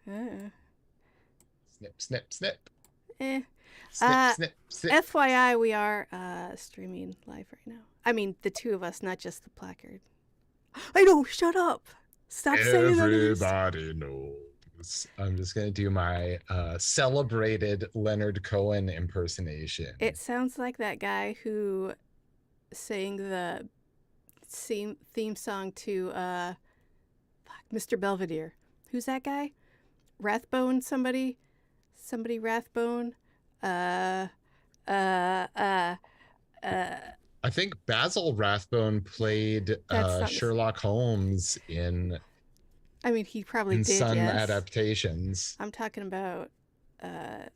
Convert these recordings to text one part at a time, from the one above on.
Uh, Snip, snip, snip. eh. Snip, snip, snip. FYI, we are streaming live right now. I mean, the two of us, not just the placard. I know. Shut up. Stop saying that. Everybody knows. I'm just going to do my celebrated Leonard Cohen impersonation. It sounds like that guy who sang the theme song to Mr. Belvedere. Who's that guy? Rathbone? Somebody Rathbone? Uh, uh, uh, uh. I think Basil Rathbone played Sherlock Holmes in. I mean, he probably did. Some yes. adaptations. I'm talking about. I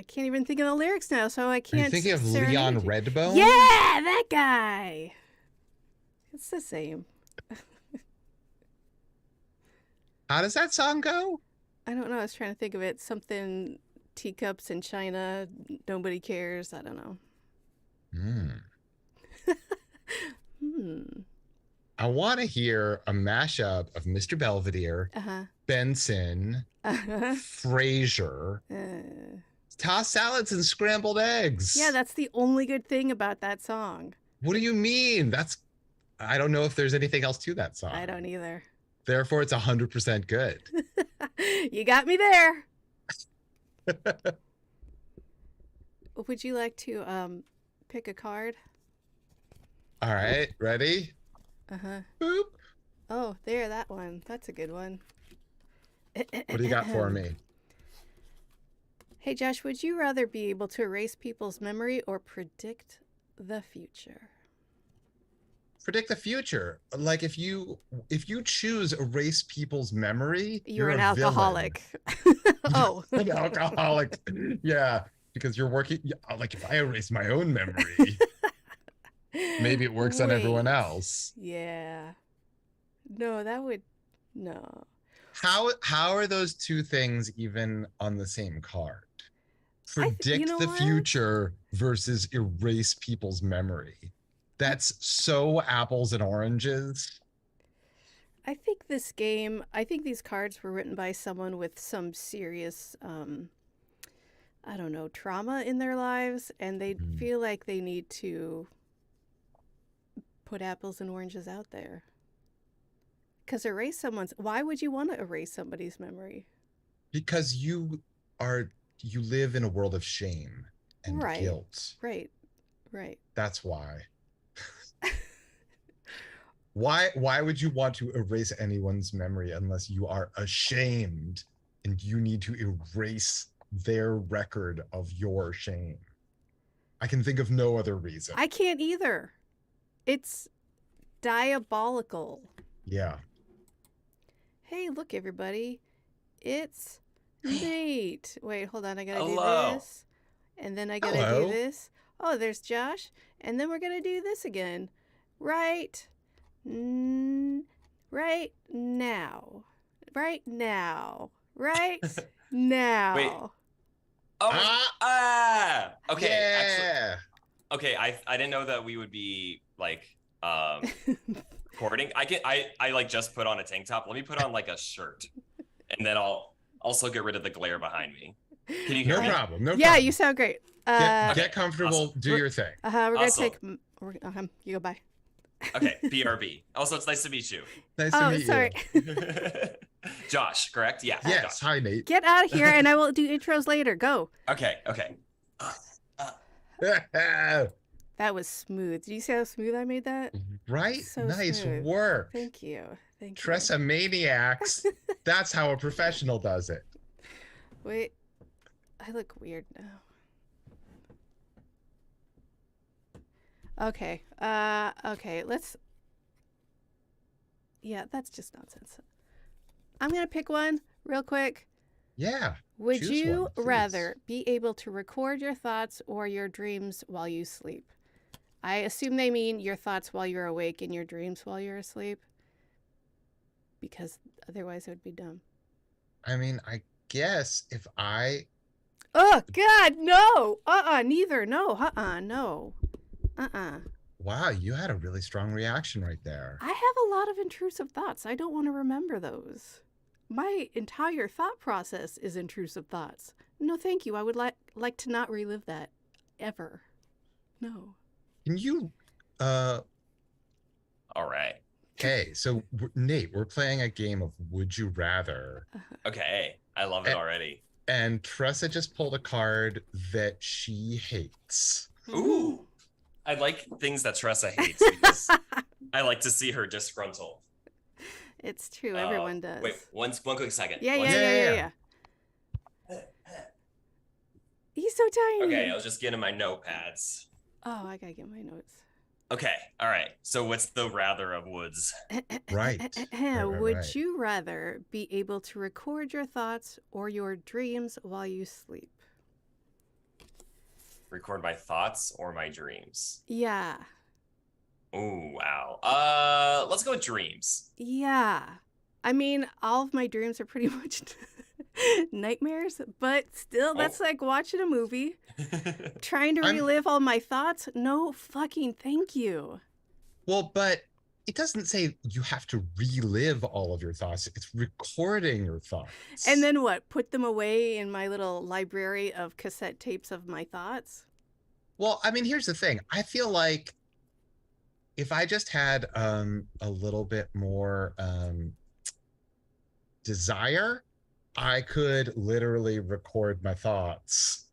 can't even think of the lyrics now, so I can't. Are you thinking of Leon Redbone? Yeah, that guy. It's the same. How does that song go? I don't know. I was trying to think of it. Something teacups in China. Nobody cares. I don't know. I want to hear a mashup of Mr. Belvedere, Benson, Frasier, tossed salads and scrambled eggs. Yeah, that's the only good thing about that song. What do you mean? I don't know if there's anything else to that song. I don't either. Therefore, it's 100% good. You got me there. Would you like to pick a card? All right, ready? Boop. Oh, there, that one. That's a good one. What do you got for me? Hey, Josh, would you rather be able to erase people's memory or predict the future? Predict the future. Like if you choose erase people's memory, you're an alcoholic. Oh, an alcoholic. Yeah, because you're working. Like if I erase my own memory, maybe it works on everyone else. Yeah. No, that would no. How are those two things even on the same card? Predict the future versus erase people's memory. That's so apples and oranges. I think these cards were written by someone with some serious, I don't know, trauma in their lives, and they feel like they need to put apples and oranges out there. Because why would you want to erase somebody's memory? Because you live in a world of shame and guilt. Right. That's why. Why would you want to erase anyone's memory unless you are ashamed and you need to erase their record of your shame? I can think of no other reason. I can't either. It's diabolical. Yeah. Hey, look, everybody. It's Nate. Wait, hold on. I gotta do this. And then I gotta do this. Oh, there's Josh. And then we're gonna do this again. Right now. Right now. Wait. Okay. Yeah. Actually, okay. I didn't know that we would be like recording. I like just put on a tank top. Let me put on like a shirt, and then I'll also get rid of the glare behind me. Can you hear me? No problem. Yeah, you sound great. Get comfortable. Awesome. Do your thing. We're gonna take. You go by. Okay, BRB. Also, it's nice to meet you. Nice to meet sorry. you. Josh, correct? Yeah. Yes. Josh. Hi, Nate. Get out of here, and I will do intros later. Go. Okay. That was smooth. Did you see how smooth I made that? Right? So nice smooth. work. Thank you. Tressa Maniacs. That's how a professional does it. Wait. I look weird now. Okay. Okay, Yeah, that's just nonsense. I'm going to pick one real quick. Yeah. Would you rather be able to record your thoughts or your dreams while you sleep? I assume they mean your thoughts while you're awake and your dreams while you're asleep. Because otherwise it would be dumb. I mean, I guess if I... Oh, God, no! Neither. No, no. Wow, you had a really strong reaction right there. I have a lot of intrusive thoughts. I don't want to remember those. My entire thought process is intrusive thoughts. No, thank you. I would like to not relive that ever. No. Can you All right. Okay, so Nate, we're playing a game of Would You Rather. Okay, I love it already. And Tressa just pulled a card that she hates. Ooh, I like things that Tressa hates because I like to see her disgruntled. It's true, everyone does. Wait, one quick second. Yeah. He's so tiny. Okay, I was just getting my notepads. Oh, I gotta get my notes. Okay, all right. So what's the rather of Woods? Right. Would you rather be able to record your thoughts or your dreams while you sleep? Record my thoughts or my dreams? Yeah. Oh, wow. Let's go with dreams. Yeah. I mean, all of my dreams are pretty much nightmares, but still, that's like watching a movie. Trying to relive all my thoughts? No fucking thank you. Well, but it doesn't say you have to relive all of your thoughts. It's recording your thoughts. And then what? Put them away in my little library of cassette tapes of my thoughts? Well, I mean, here's the thing. I feel like if I just had a little bit more desire, I could literally record my thoughts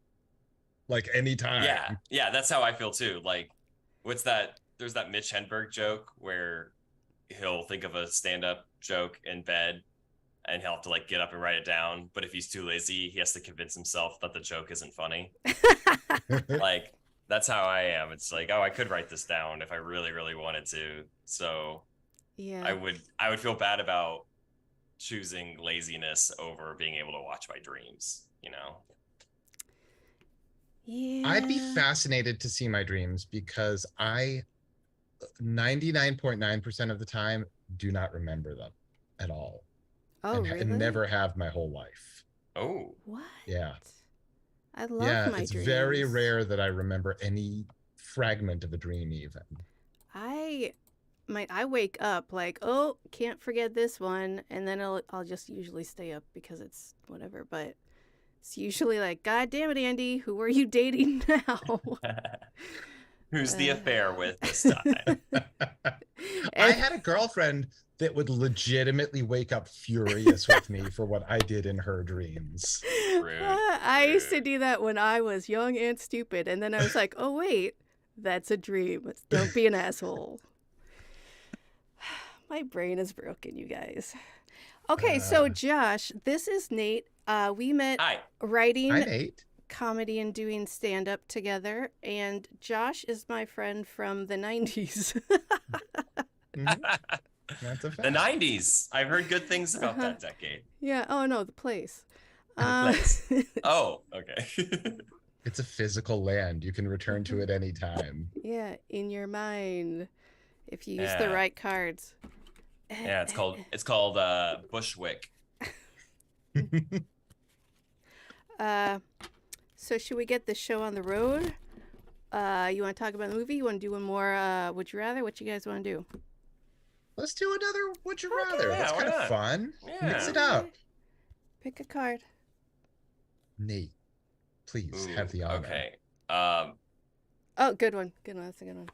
like anytime. Yeah, that's how I feel too. Like, what's that? There's that Mitch Hedberg joke where he'll think of a stand-up joke in bed and he'll have to like get up and write it down. But if he's too lazy, he has to convince himself that the joke isn't funny. Like, that's how I am. It's like, oh, I could write this down if I really, really wanted to. So yeah, I would feel bad about choosing laziness over being able to watch my dreams, you know? Yeah. I'd be fascinated to see my dreams because I 99.9% of the time do not remember them at all. Oh, really? And never have my whole life. Oh. What? Yeah. I love my dreams. It's very rare that I remember any fragment of a dream even. I wake up like, oh, can't forget this one, and then I'll just usually stay up because it's whatever, but it's usually like, God damn it, Andy, who are you dating now? Who's the affair with this time? I had a girlfriend that would legitimately wake up furious with me for what I did in her dreams. I used to do that when I was young and stupid, and then I was like, oh, wait, that's a dream. Don't be an asshole. My brain is broken, you guys. Okay, so Josh, this is Nate. We met writing comedy and doing stand-up together, and Josh is my friend from the 90s. That's a fact. The 90s. I've heard good things about that decade. Yeah. Oh, no, the place. Oh, okay. It's a physical land. You can return to it anytime. Yeah, in your mind, if you use the right cards. Yeah, it's called Bushwick. So should we get the show on the road? You want to talk about the movie? You want to do one more Would You Rather? What you guys want to do? Let's do another Would You Rather. Yeah, That's kind of fun. Yeah. Mix it up. Pick a card. Nate, please have the honor. Okay. Oh, good one. Good one. That's a good one.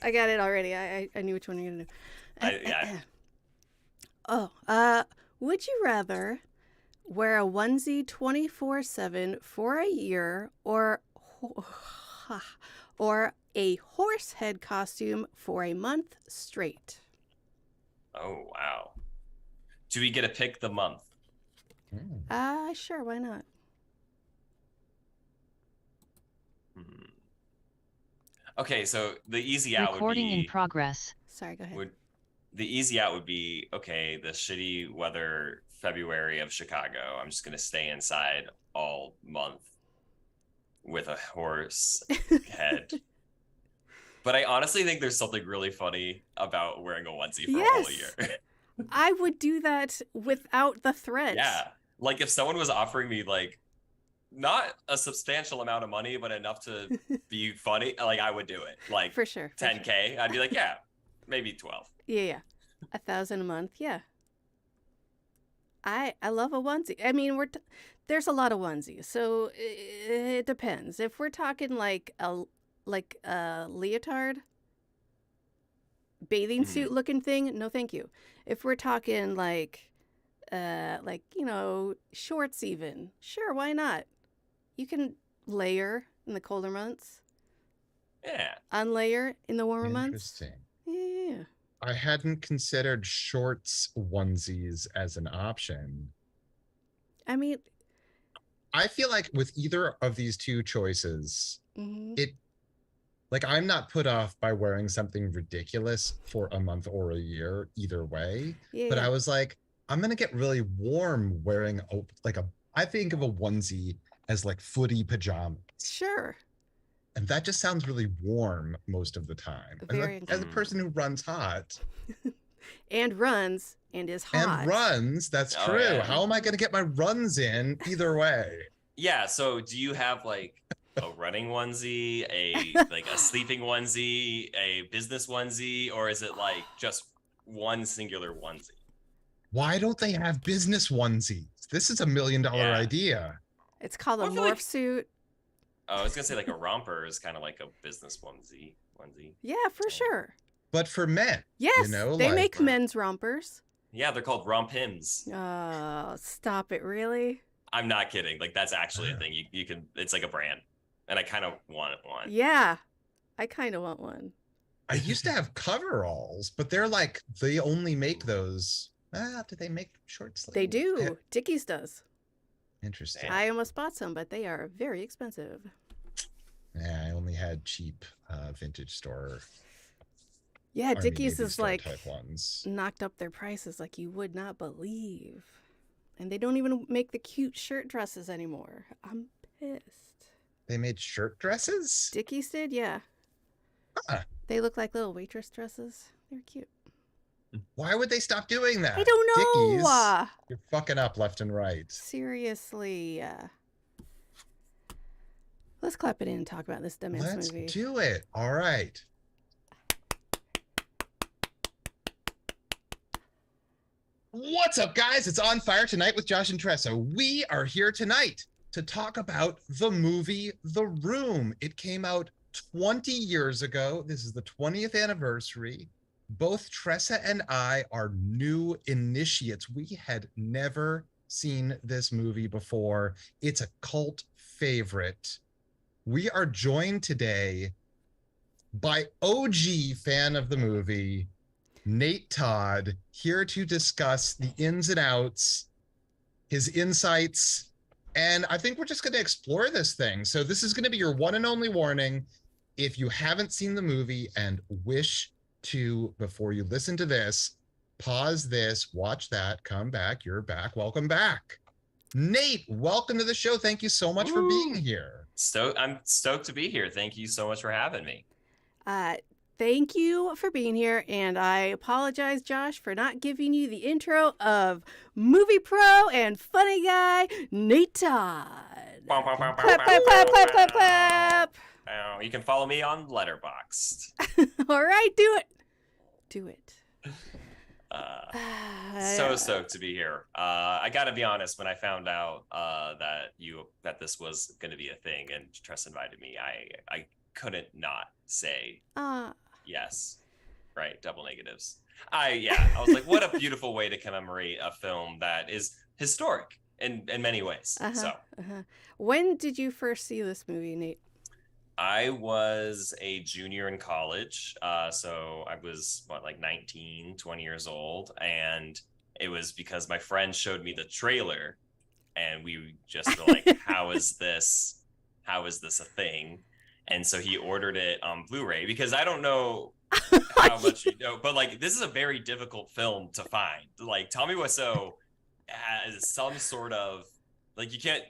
I got it already. I knew which one you're going to do. Would you rather wear a onesie 24/7 for a year or a horse head costume for a month straight? Oh, wow. Do we get to pick the month? Sure, why not? Okay, so the easy out Recording would be... in progress. Sorry, go ahead. The easy out would be, okay, the shitty weather February of Chicago. I'm just going to stay inside all month with a horse head. But I honestly think there's something really funny about wearing a onesie for a whole year. I would do that without the threat. Yeah. Like if someone was offering me like not a substantial amount of money, but enough to be funny, like I would do it. Like for sure. 10K. I'd be like, yeah, maybe 12. Yeah. 1,000 a month. Yeah. I love a onesie. I mean, there's a lot of onesies, so it depends. If we're talking like a leotard bathing suit Mhm. looking thing, no thank you. If we're talking shorts even, sure, why not? You can layer in the colder months, Yeah. unlayer in the warmer months. Interesting. Yeah. I hadn't considered shorts onesies as an option. I mean, I feel like with either of these two choices, mhm. it like I'm not put off by wearing something ridiculous for a month or a year either way. But Yeah. I was like, I'm gonna get really warm wearing I think of a onesie as like footy pajamas. Sure. And that just sounds really warm most of the time. And Very as a Mm. person who runs hot and runs and is and hot. runs, that's Oh true. yeah. How am I gonna get my runs in either way? Yeah. So do you have like a running onesie, like a sleeping onesie, a business onesie, or is it like just one singular onesie? Why don't they have business onesies? This is $1 million Yeah. idea. It's called a Well, I feel morph like- suit. Oh, I was gonna say like a romper is kind of like a business onesie. Yeah, for sure. But for men, Yes, know, they like- make men's rompers. Yeah, they're called romp hymns. Oh, stop it, really? I'm not kidding. Like that's actually a thing. You can. It's like a brand, and I kind of want one. Yeah, I kind of want one. I used to have coveralls, but they only make those. Do they make short sleeves? They do. Dickies does. Interesting. Yeah. I almost bought some, but they are very expensive. Yeah, I only had cheap vintage store. Yeah, Army Dickies Navy is store like type ones. knocked up their prices like you would not believe. And they don't even make the cute shirt dresses anymore. I'm pissed. They made shirt dresses? Dickies did, yeah. Huh. They look like little waitress dresses. They're cute. Why would they stop doing that? I don't know. Dickies, you're fucking up left and right. Seriously. Let's clap it in and talk about this dumbass Let's movie. do it. All right. What's up, guys? It's On Fire Tonight with Josh and Tressa. We are here tonight to talk about the movie The Room. It came out 20 years ago. This is the 20th anniversary. Both Tressa and I are new initiates. We had never seen this movie before. It's a cult favorite. We are joined today by OG fan of the movie, Nate Todd, here to discuss the ins and outs, his insights, and I think we're just going to explore this thing. So this is going to be your one and only warning. If you haven't seen the movie and wish to, before you listen to this, pause this, watch that, come back, you're back, welcome back. Nate, welcome to the show. Thank you so much for being here. I'm stoked to be here. Thank you so much for having me. Thank you for being here, and I apologize, Josh, for not giving you the intro of movie pro and funny guy, Nate Todd. Clap, clap, clap, clap, clap, clap. You can follow me on Letterboxd. All right, do it. Do it. So stoked to be here. I gotta be honest, when I found out that this was gonna be a thing and Tress invited me, I couldn't not say yes. Right, double negatives. I was like, what a beautiful way to commemorate a film that is historic in many ways. When did you first see this movie, Nate? I was a junior in college. So I was, 19, 20 years old. And it was because my friend showed me the trailer. And we just were like, how is this a thing? And so he ordered it on Blu-ray because I don't know how much you know, but this is a very difficult film to find. Tommy Wiseau has some sort of you can't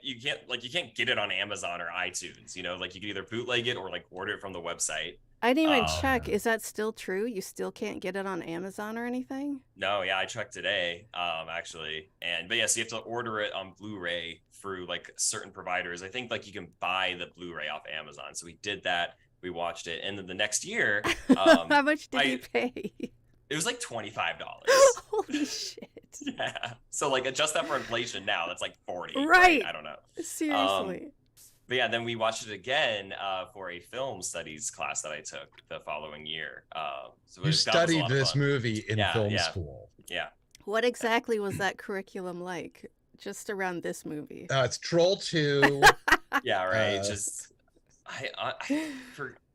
get it on Amazon or iTunes, you can either bootleg it or order it from the website. I didn't even check. Is that still true? You still can't get it on Amazon or anything? No, I checked today, actually. So you have to order it on Blu-ray through certain providers. I think you can buy the Blu-ray off Amazon. So we did that. We watched it, and then the next year, how much did you pay? It was $25. Holy shit! Yeah. So like adjust that for inflation now. That's like 40. Right. I don't know. Seriously. But yeah, then we watched it again for a film studies class that I took the following year. So You that was a studied lot of this fun. movie in film Yeah. school. Yeah. What exactly was that curriculum like? Just around this movie. It's Troll 2. Yeah, right. Just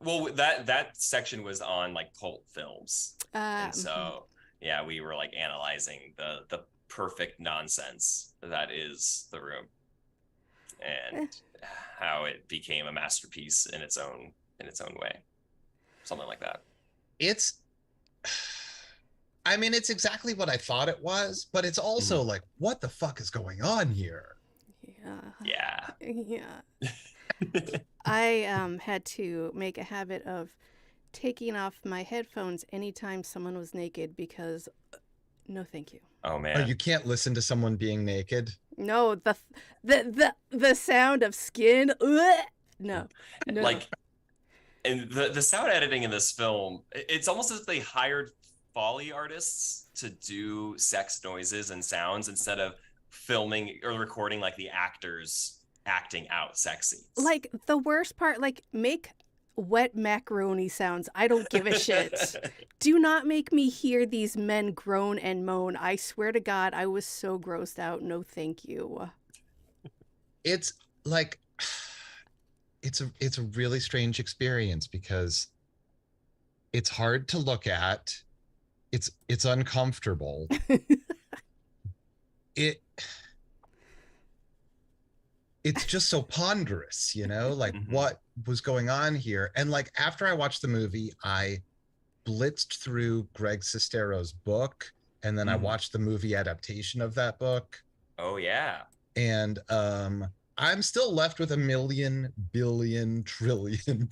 well, that section was on like cult films, and so yeah, we were like analyzing the perfect nonsense that is The Room, and how it became a masterpiece in its own way, something like that. I mean, it's exactly what I thought it was, but it's also like, what the fuck is going on here? Yeah. I had to make a habit of taking off my headphones anytime someone was naked because no thank you. Oh man. Oh, you can't listen to someone being naked? No, the sound of skin. No. Like, and the sound editing in this film, it's almost as if they hired Foley artists to do sex noises and sounds instead of filming or recording like the actors acting out sex scenes. Like the worst part, like make wet macaroni sounds. I don't give a shit. Do not make me hear these men groan and moan. I swear to God, I was so grossed out. No, thank you. It's like, it's a really strange experience because it's hard to look at. It's uncomfortable. It's just so ponderous, you know, like what was going on here. And like after I watched the movie, I blitzed through Greg Sestero's book, and then I watched the movie adaptation of that book. Oh yeah. And I'm still left with a million, billion, trillion.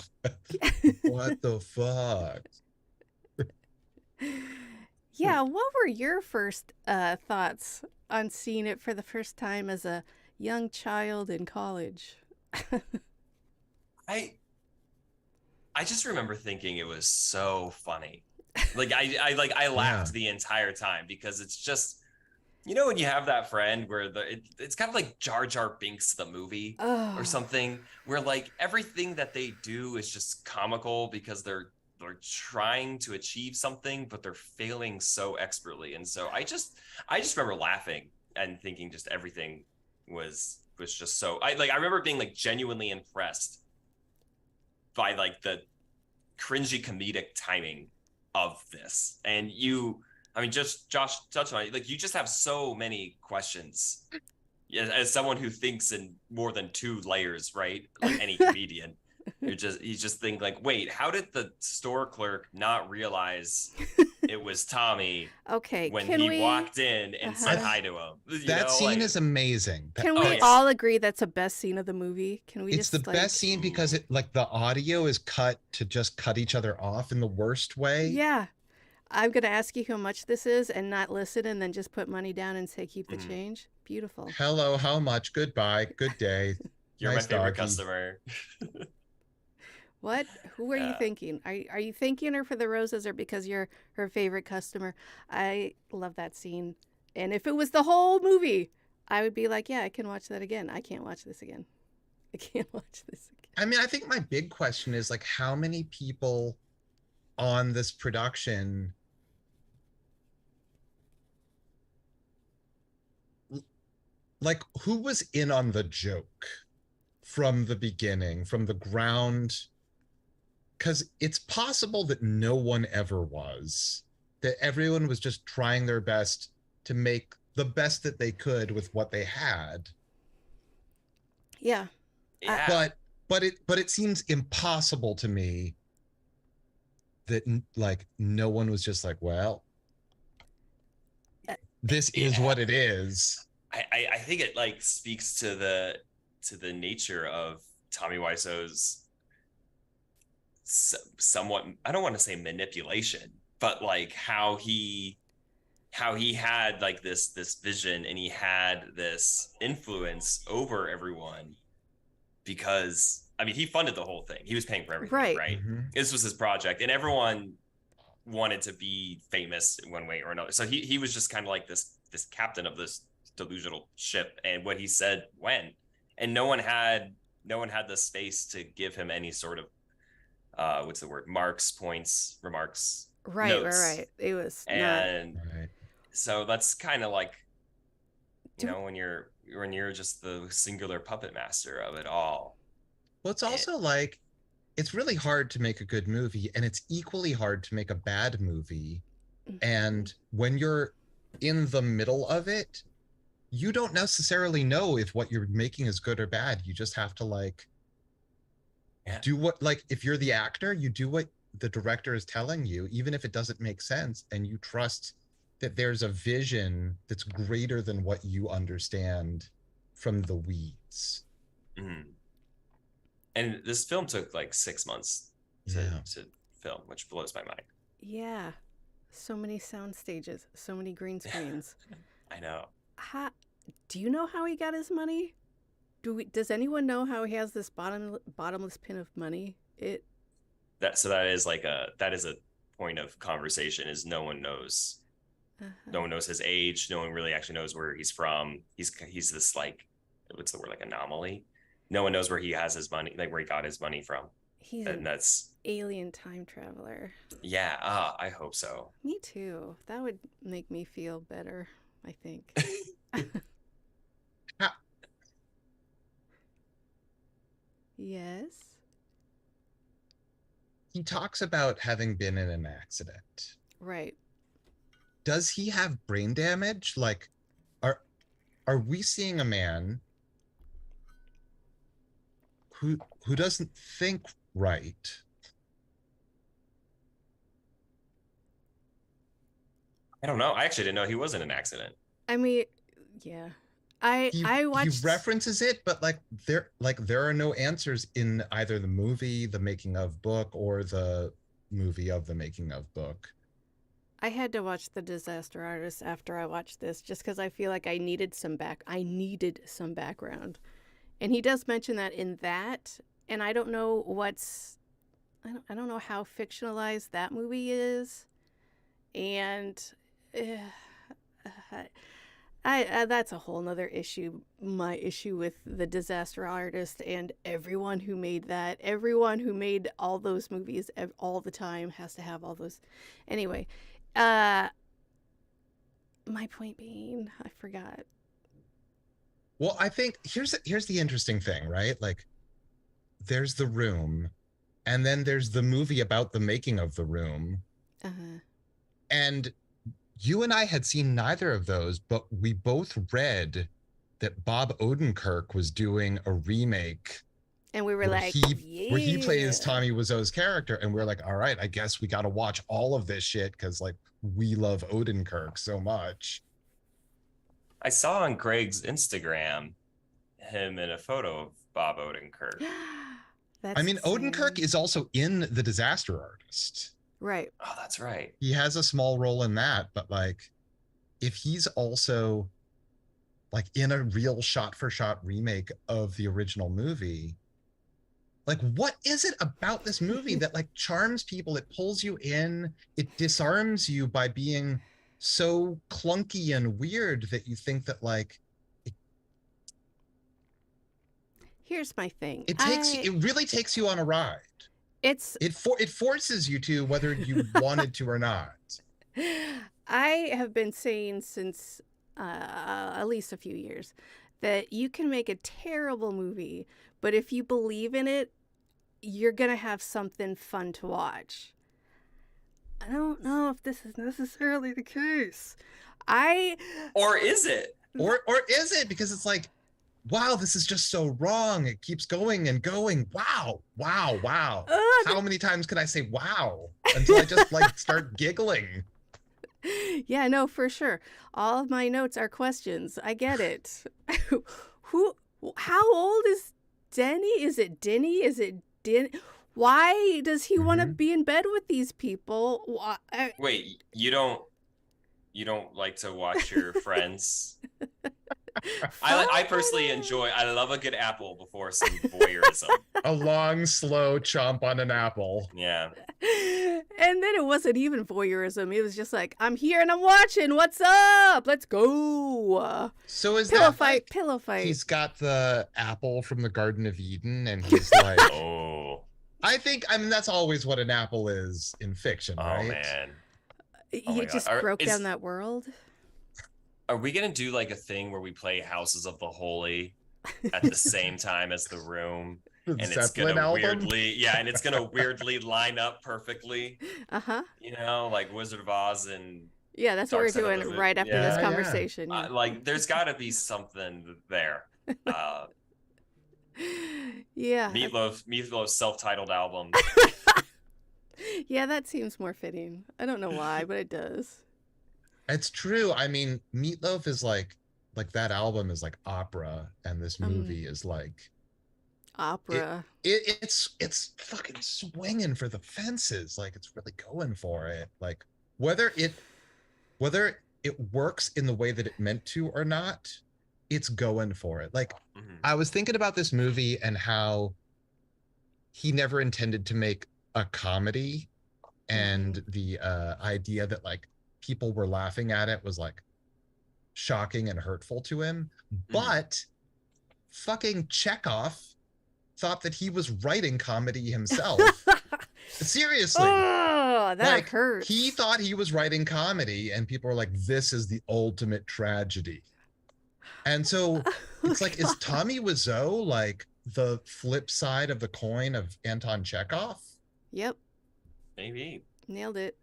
What the fuck? Yeah, what were your first thoughts on seeing it for the first time as a young child in college? I just remember thinking it was so funny. Like I laughed the entire time because it's just, you know, when you have that friend where it's kind of like Jar Jar Binks the movie or something, where like everything that they do is just comical because they're trying to achieve something, but they're failing so expertly. And so I just remember laughing and thinking just everything was just so I remember being like genuinely impressed by like the cringy comedic timing of this. And just Josh touched on it, like you just have so many questions as someone who thinks in more than 2 layers, right? Like any comedian. You just think like, wait, how did the store clerk not realize it was Tommy when he walked in and said hi to him? That scene is amazing. Can we all agree that's the best scene of the movie? Can we it's the best scene because it like the audio is cut to just cut each other off in the worst way. Yeah. I'm going to ask you how much this is and not listen and then just put money down and say keep the change. Beautiful. Hello, how much? Goodbye. Good day. You're nice my favorite customer. What? Who are you thinking? Are you thanking her for the roses or because you're her favorite customer? I love that scene. And if it was the whole movie, I would be like, yeah, I can watch that again. I can't watch this again. I can't watch this again. I mean, I think my big question is like how many people on this production like who was in on the joke from the beginning, from the ground? Because it's possible that no one ever was, that everyone was just trying their best to make the best that they could with what they had. Yeah. But it seems impossible to me that like no one was just like, well, this is what it is. I think it like speaks to the nature of Tommy Wiseau's somewhat, I don't want to say manipulation, but like how he had like this vision and he had this influence over everyone because I mean he funded the whole thing. He was paying for everything, right? This was his project and everyone wanted to be famous in one way or another. So he was just kind of like this this captain of this delusional ship, and what he said when, and no one had the space to give him any sort of what's the word, marks, points, remarks, notes. Right. It was and not... so that's kind of like, when you're just the singular puppet master of it all. Well, it's also like, it's really hard to make a good movie, and it's equally hard to make a bad movie. And when you're in the middle of it, you don't necessarily know if what you're making is good or bad. You just have to like do what, like, if you're the actor, you do what the director is telling you, even if it doesn't make sense, and you trust that there's a vision that's greater than what you understand from the weeds. And this film took like 6 months to film, which blows my mind. Yeah. So many sound stages, so many green screens. I know. Do you know how he got his money? Does anyone know how he has this bottomless pit of money? That is a point of conversation, is no one knows. No one knows his age. No one really actually knows where he's from. He's this, like, what's the word, like, anomaly. No one knows where he has his money, like where he got his money from. That's alien time traveler. Yeah, I hope so. Me too. That would make me feel better, I think. Yes. He talks about having been in an accident. Right. Does he have brain damage? Like, are we seeing a man who doesn't think right? I don't know. I actually didn't know he was in an accident. I mean, yeah. I watched... He references it, but there are no answers in either the movie, the making of book, or the movie of the making of book. I had to watch The Disaster Artist after I watched this, just because I feel like I needed some background. And he does mention that in that, and I don't know I don't know how fictionalized that movie is, and that's a whole nother issue. My issue with The Disaster Artist and everyone who made all those movies all the time has to have all those. Anyway, my point being, I forgot. Well, I think here's the interesting thing, right? Like, there's The Room, and then there's the movie about the making of The Room. And you and I had seen neither of those, but we both read that Bob Odenkirk was doing a remake. And we were where he plays Tommy Wiseau's character, and we're like, all right, I guess we got to watch all of this shit, because like, we love Odenkirk so much. I saw on Greg's Instagram him in a photo of Bob Odenkirk. I mean, Odenkirk is also in The Disaster Artist. Right. Oh, that's right. He has a small role in that, but like, if he's also like in a real shot-for-shot remake of the original movie, like, what is it about this movie that like charms people? It pulls you in, it disarms you by being so clunky and weird that you think that like here's my thing. It really takes you on a ride. It forces you to, whether you wanted to or not. I have been saying since at least a few years that you can make a terrible movie, but if you believe in it, you're gonna have something fun to watch. I don't know if this is necessarily the case. Or is it? Or is it? Because it's like, wow, this is just so wrong. It keeps going and going. Wow. How many times can I say wow until I just like start giggling? Yeah, no, for sure. All of my notes are questions. I get it. How old is Denny? Is it Denny? Is it Din? Why does he want to be in bed with these people? Wait, you don't like to watch your Friends? I personally enjoy. I love a good apple before some voyeurism. A long, slow chomp on an apple. Yeah. And then it wasn't even voyeurism. It was just like, I'm here and I'm watching. What's up? Let's go. So is Pillow that fight, like pillow fight. he's got the apple from the Garden of Eden and he's like, Oh. I mean, that's always what an apple is in fiction, Oh right? man. You my just God. broke down that world. Are we gonna do like a thing where we play Houses of the Holy at the same time as The Room? The And it's Zeppelin gonna album? weirdly line up perfectly. You know, like Wizard of Oz and Yeah, that's Dark what Side we're of doing the right after this Yeah. conversation. Yeah. Like there's got to be something there. Yeah. Meatloaf's self-titled album. Yeah, that seems more fitting. I don't know why, but it does. It's true. I mean, Meatloaf is like that album is like opera, and this movie is like opera. It's fucking swinging for the fences. Like it's really going for it. Like whether it works in the way that it meant to or not, it's going for it. Like I was thinking about this movie and how he never intended to make a comedy, and the idea that like people were laughing at it was like shocking and hurtful to him. But fucking Chekhov thought that he was writing comedy himself. Seriously. Oh, that like, hurts. He thought he was writing comedy, and people were like, this is the ultimate tragedy. And so it's like, is Tommy Wiseau like the flip side of the coin of Anton Chekhov? Yep. Maybe. Nailed it.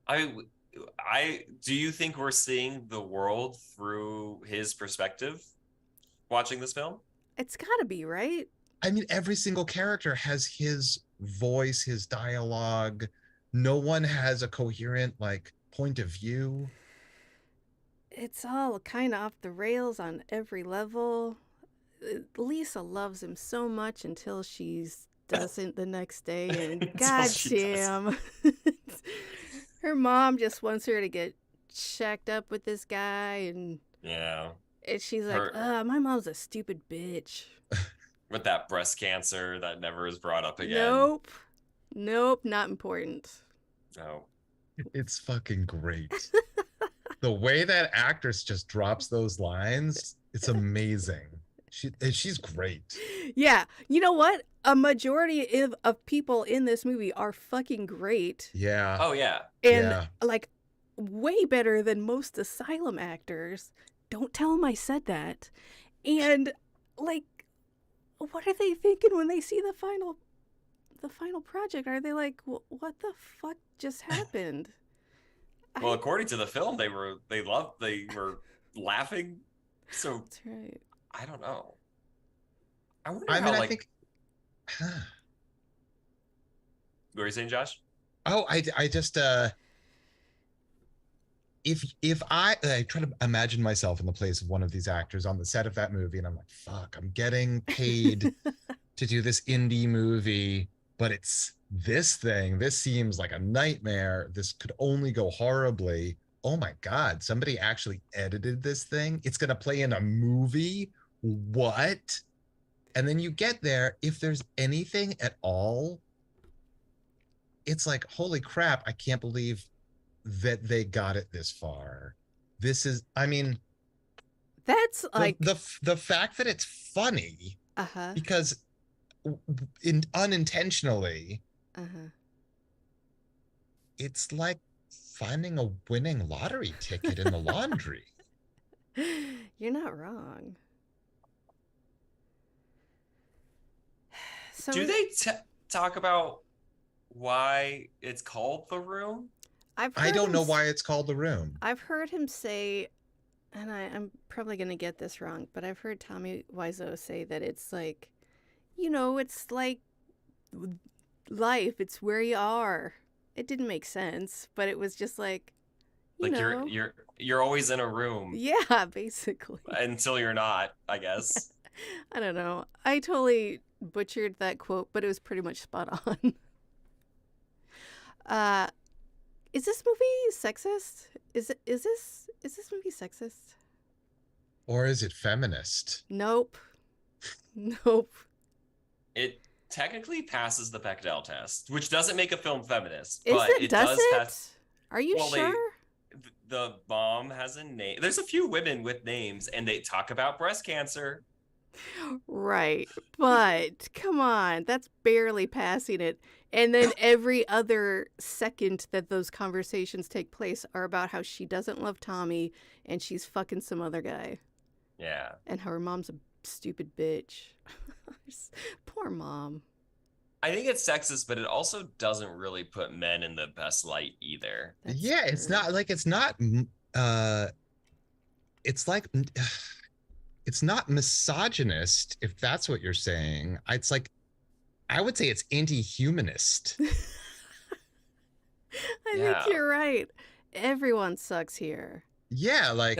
Do you think we're seeing the world through his perspective watching this film? It's gotta be, right? I mean, every single character has his voice, his dialogue. No one has a coherent like point of view. It's all kind of off the rails on every level. Lisa loves him so much until she doesn't the next day, and goddamn, her mom just wants her to get shacked up with this guy, and she's like, my mom's a stupid bitch. With that breast cancer that never is brought up again. Nope, not important. No. It's fucking great. The way that actress just drops those lines, it's amazing. She's great. Yeah. You know what? A majority of people in this movie are fucking great. Yeah. Oh, yeah. And like way better than most asylum actors. Don't tell them I said that. And like, what are they thinking when they see the final project? Are they like, what the fuck just happened? Well, according to the film, they were laughing. So that's right. I don't know. I wonder I think. What were you saying, Josh? Oh, I just if I try to imagine myself in the place of one of these actors on the set of that movie, and I'm like, fuck, I'm getting paid to do this indie movie, but it's this thing. This seems like a nightmare. This could only go horribly. Oh my God, somebody actually edited this thing. It's going to play in a movie. What? And then you get there, if there's anything at all, it's like, holy crap, I can't believe that they got it this far. This is, I mean, that's like the fact that it's funny because unintentionally, it's like finding a winning lottery ticket in the laundry. You're not wrong. So do they talk about why it's called The Room? I don't know why it's called The Room. I've heard him say, and I'm probably going to get this wrong, but I've heard Tommy Wiseau say that it's like, it's like life. It's where you are. It didn't make sense, but it was just like, you're always in a room. Yeah, basically. Until you're not, I guess. I don't know. I totally butchered that quote, but it was pretty much spot on. Is this movie sexist? Is this movie sexist? Or is it feminist? Nope. It technically passes the Bechdel test, which doesn't make a film feminist, Is but it? it Does does it? pass. Are you Well, sure? The mom has a name. There's a few women with names, and they talk about breast cancer. Right. But come on, that's barely passing it. And then every other second that those conversations take place are about how she doesn't love Tommy and she's fucking some other guy. Yeah. And how her mom's a stupid bitch. Poor mom. I think it's sexist, but it also doesn't really put men in the best light either. That's yeah, true. it's not like it's not it's like it's not misogynist, if that's what you're saying. It's like, I would say it's anti-humanist. I think you're right. Everyone sucks here. Yeah, like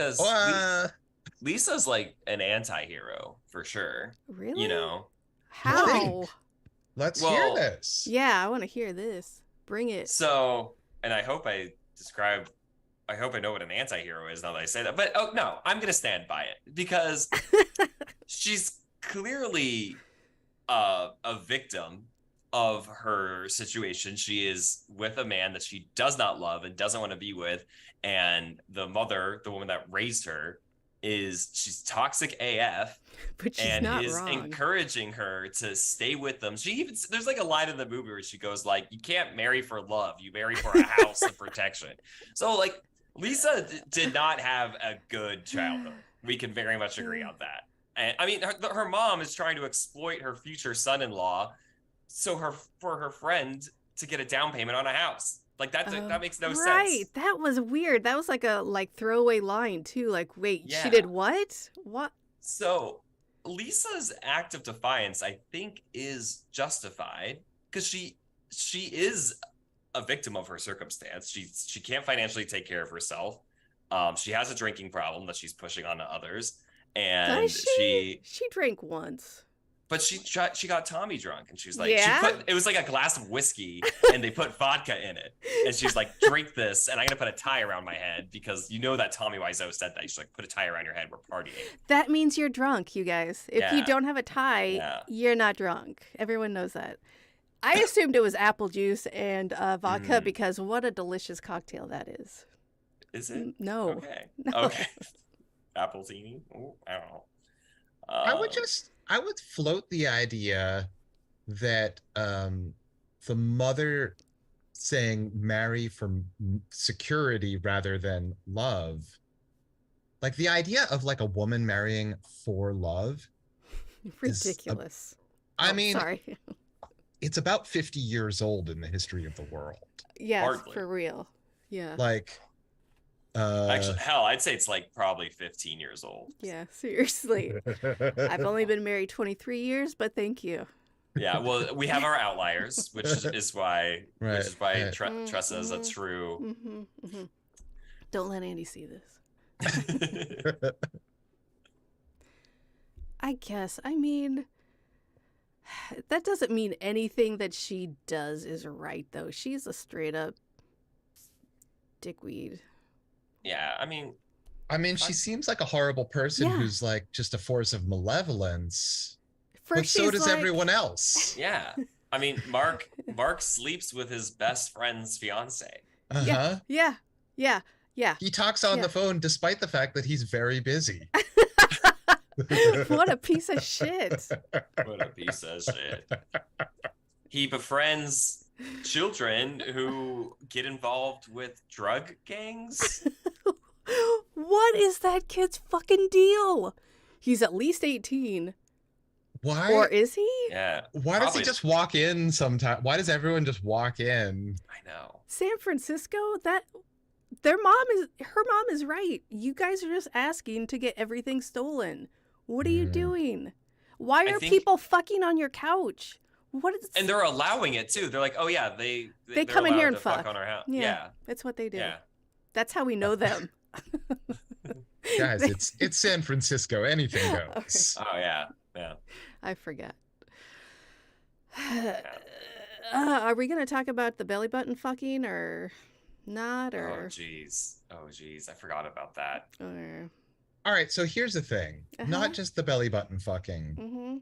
Lisa's like an anti-hero for sure. Really? You know. How? Let's hear this. Yeah, I want to hear this. Bring it. So, and I hope I know what an anti-hero is now that I say that. But no, I'm gonna stand by it because she's clearly a victim of her situation. She is with a man that she does not love and doesn't want to be with, and the mother, the woman that raised her, she's toxic AF, but she's and not is wrong. encouraging her to stay with them. There's like a line in the movie where she goes like, "You can't marry for love, you marry for a house and protection." So like, Lisa did not have a good childhood. We can very much agree on that. And I mean, her mom is trying to exploit her future son-in-law for her friend to get a down payment on a house. Like that makes no sense. Right. That was weird. That was like a throwaway line too. Like, wait, she did what? What? So Lisa's act of defiance, I think, is justified because she is a victim of her circumstance. She can't financially take care of herself. She has a drinking problem that she's pushing onto others, and she drank once. But she got Tommy drunk, and she's like, it was like a glass of whiskey, and they put vodka in it, and she's like, drink this, and I'm gonna put a tie around my head because you know that Tommy Wiseau said that. She's like, put a tie around your head. We're partying. That means you're drunk, you guys. If you don't have a tie, you're not drunk. Everyone knows that. I assumed it was apple juice and vodka because what a delicious cocktail that is. Is it? No. Okay. No. Okay. Appletini? Ooh, I don't know. I would float the idea that the mother saying marry for security rather than love, like the idea of like a woman marrying for love, ridiculous. I mean, sorry. It's about 50 years old in the history of the world. Yes, hardly. For real. Yeah. Like, actually, hell, I'd say it's like probably 15 years old. Yeah, seriously. I've only been married 23 years, but thank you. Yeah, well, we have our outliers, which is why Tressa is a true. Don't let Andy see this. I guess. I mean, that doesn't mean anything that she does is right, though. She's a straight up dickweed. Yeah, I mean, she seems like a horrible person who's like just a force of malevolence. But so does everyone else. Yeah. I mean, Mark sleeps with his best friend's fiance. Uh-huh. Yeah. He talks on the phone despite the fact that he's very busy. What a piece of shit. What a piece of shit. He befriends children who get involved with drug gangs. What is that kid's fucking deal? He's at least 18. Why? Or is he? Yeah. Why does he just walk in sometime? Why does everyone just walk in? I know. San Francisco, her mom is right. You guys are just asking to get everything stolen. What are you doing? Why are people fucking on your couch? And they're allowing it too. They're like, oh yeah, they come in here and fuck on our house. Yeah, that's what they do. Yeah, that's how we know them. Guys, it's San Francisco. Anything goes. Okay. Oh yeah. I forgot. Are we gonna talk about the belly button fucking or not? Or oh jeez, I forgot about that. All right, so here's the thing. Not just the belly button fucking.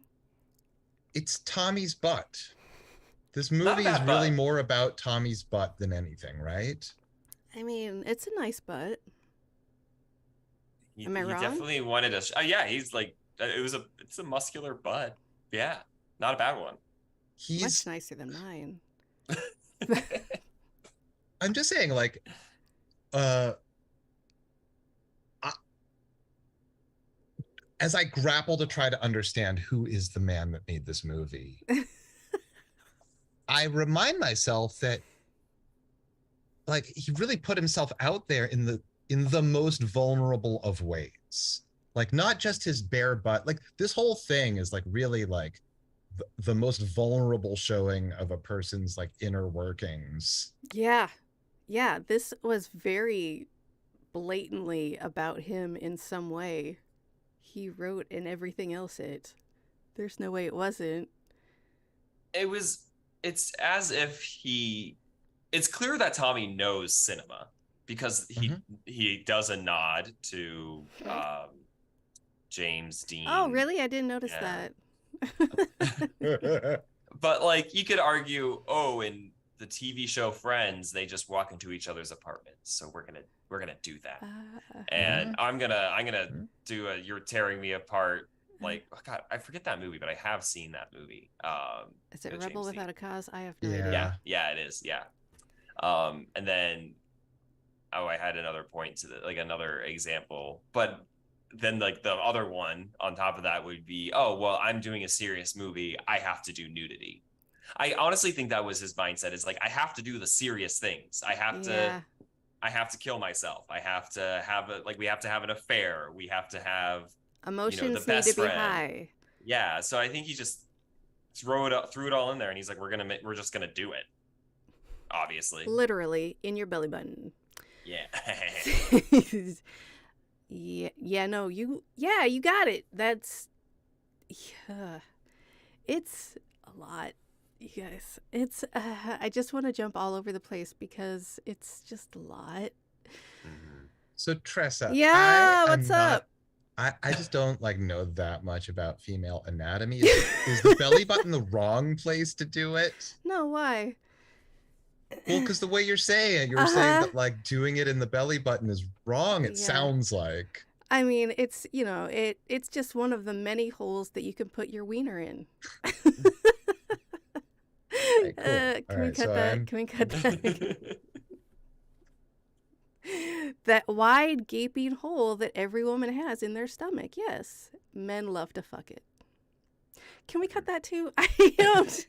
It's Tommy's butt. This Not a movie is bad really butt. more about Tommy's butt than anything, right? I mean, it's a nice butt. He Am I he wrong? definitely wanted a. Yeah, he's like it's a muscular butt. Yeah, not a bad one. Much He's nicer than mine. I'm just saying, like, uh I, as I grapple to try to understand who is the man that made this movie, I remind myself that like he really put himself out there in the most vulnerable of ways. Like not just his bare butt, like this whole thing is like really like the most vulnerable showing of a person's like inner workings. Yeah. Yeah, this was very blatantly about him in some way. He wrote and everything else it. There's no way it wasn't. it was. It's as if he. It's clear that Tommy knows cinema because Mhm. he does a nod to James Oh, Dean. really? I didn't notice Yeah. that. But like you could argue, oh, in the TV show Friends, they just walk into each other's apartments, so we're gonna do that, and Mhm. I'm gonna do a "You're Tearing Me Apart." Like, oh God, I forget that movie, but I have seen that movie. Is it With Rebel James Dean. Without a Cause? I have no Yeah. Yeah, idea. yeah, it is. Yeah. And then I had another point to like another example, but then like the other one on top of that would be, oh well, I'm doing a serious movie, I have to do nudity. I honestly think that was his mindset. Is like I have to do the serious things. Yeah. I have to kill myself. I have to have a like we have to have an affair. We have to have the Emotions need to best be friend. high. Yeah. So I think he just threw it all in there, and he's like, we're just gonna do it. Obviously. Literally in your belly button. Yeah. Yeah, no, you got it. That's, yeah, it's a lot, you guys. It's, I just want to jump all over the place because it's just a lot. Mhm. So Tressa, I Yeah, what's am not up? I just don't like know that much about female anatomy. Is the belly button the wrong place to do it? No, why? Well, because the way you're saying it, you're saying Uh-huh. that like doing it in the belly button is wrong. It Yeah. sounds like. I mean, it's, it's just one of the many holes that you can put your wiener in. Okay, cool. All Can we right, so cut that? I'm Can we cut that? That wide gaping hole that every woman has in their stomach. Yes, men love to fuck it. Can we cut that too? I don't.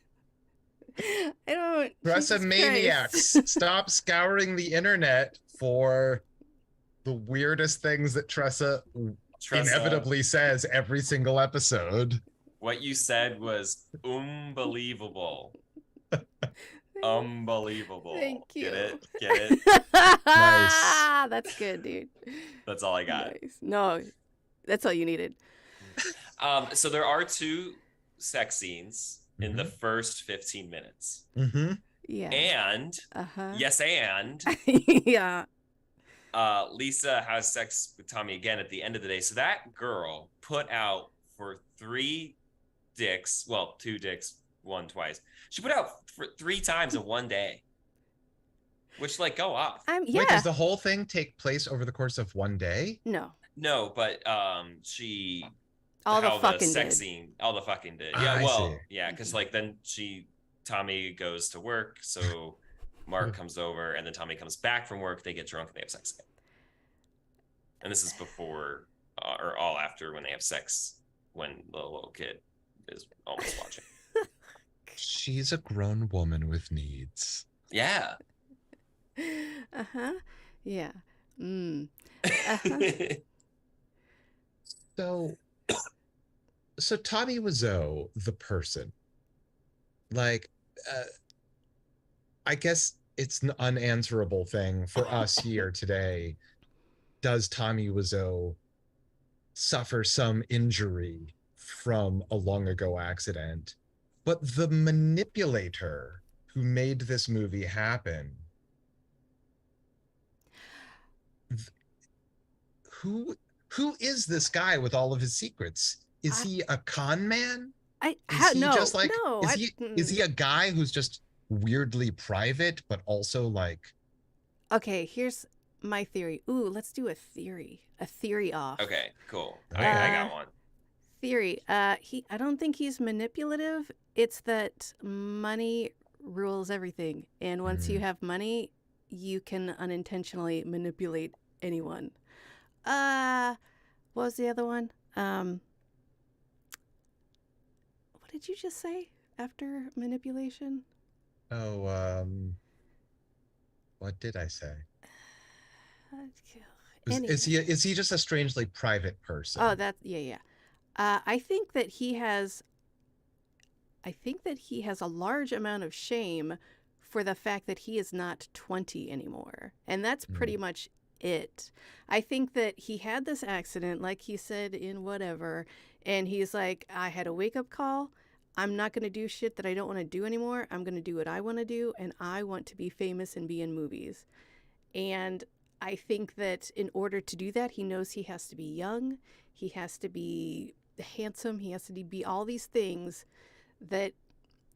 Tressa Jesus Christ. maniacs. Stop scouring the internet for the weirdest things that Tressa Tressa, inevitably says every single episode. what you said was unbelievable. Unbelievable. Thank you. Get it? Get it? Nice. That's good, dude. That's all I got. Nice. No, that's all you needed. So there are two sex scenes in the Mhm. first 15 minutes. Mm-hmm. Yeah. And Uh-huh. yes, and Yeah. Lisa has sex with Tommy again at the end of the day. So that girl put out for three dicks, well, two dicks, one twice. She put out for 3 times in one day, which like go off. Wait, does Yeah. the whole thing take place over the course of one day? No. No, but she All the how fucking sex did. scene, all the fucking did. Ah, Yeah, I well, see. yeah, because like then Tommy goes to work, so Mark comes over, and then Tommy comes back from work. They get drunk and they have sex again. And this is before or all after when they have sex when the little kid is almost watching. She's a grown woman with needs. Yeah. Uh-huh. Yeah. Uh-huh. So Tommy Wiseau, the person, like, I guess it's an unanswerable thing for us here today. Does Tommy Wiseau suffer some injury from a long ago accident? But the manipulator who made this movie happen, who is this guy with all of his secrets? Is he a con man? just like no. is he a guy who's just weirdly private but also like Okay, here's my theory. Ooh, let's do a theory. A theory off. Okay, cool. Okay. I got one. Theory. I don't think he's manipulative. It's that money rules everything. And once you have money, you can unintentionally manipulate anyone. What was the other one? What did you just say after manipulation? Oh, what did I say? Is he just a strangely private person? Oh, yeah. I think that he has a large amount of shame for the fact that he is not 20 anymore. And that's pretty much it. I think that he had this accident, like he said in whatever, and he's like, I had a wake up call. I'm not going to do shit that I don't want to do anymore. I'm going to do what I want to do, and I want to be famous and be in movies. And I think that in order to do that, he knows he has to be young, he has to be handsome, he has to be all these things that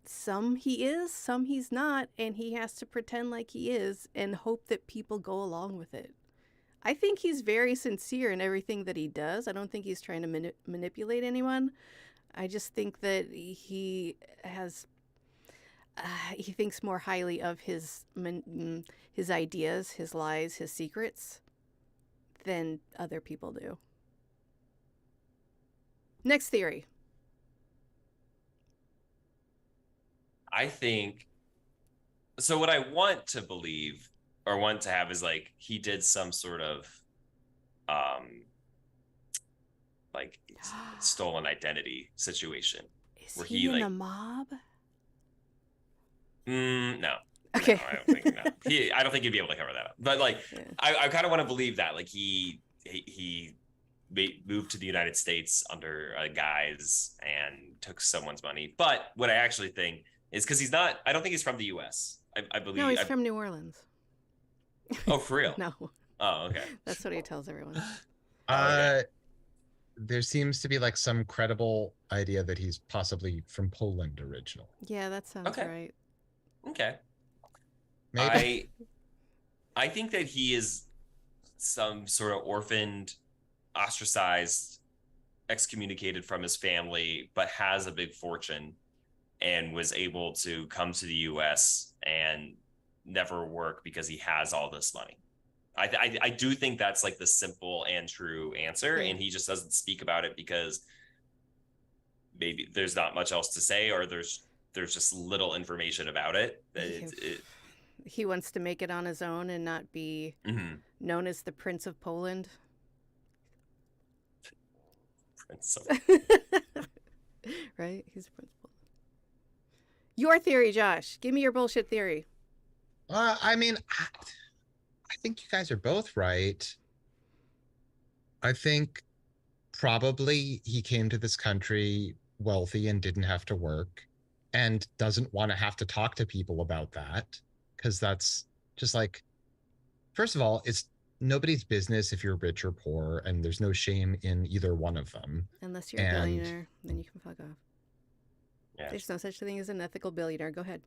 some he is, some he's not, and he has to pretend like he is and hope that people go along with it. I think he's very sincere in everything that he does. I don't think he's trying to manipulate anyone. I just think that he thinks more highly of his ideas, his lies, his secrets than other people do. Next theory. I think so. What I want to believe or want to have is like he did some sort of like stolen identity situation. Is he in like the mob? No. Okay. No, I don't think I don't think he'd be able to cover that up. But like, yeah. I kind of want to believe that like he moved to the United States under a guise and took someone's money. But what I actually think is because he's not. I don't think he's from the U.S. I believe. No, he's from New Orleans. Oh, for real? No. Oh, okay. That's what he tells everyone. Okay. There seems to be like some credible idea that he's possibly from Poland originally. Yeah, that sounds right. Okay. Maybe. I think that he is some sort of orphaned, ostracized, excommunicated from his family, but has a big fortune and was able to come to the US and never work because he has all this money. I do think that's like the simple and true answer. And he just doesn't speak about it because maybe there's not much else to say, or there's just little information about it. He wants to make it on his own and not be known as the Prince of Poland. Prince of Right? He's the Prince of Poland. Your theory, Josh. Give me your bullshit theory. I mean, I think you guys are both right. I think probably he came to this country wealthy and didn't have to work and doesn't want to have to talk to people about that, because that's just like, first of all, it's nobody's business if you're rich or poor, and there's no shame in either one of them. Unless you're a billionaire, then you can fuck off. Yeah. There's no such thing as an ethical billionaire. Go ahead.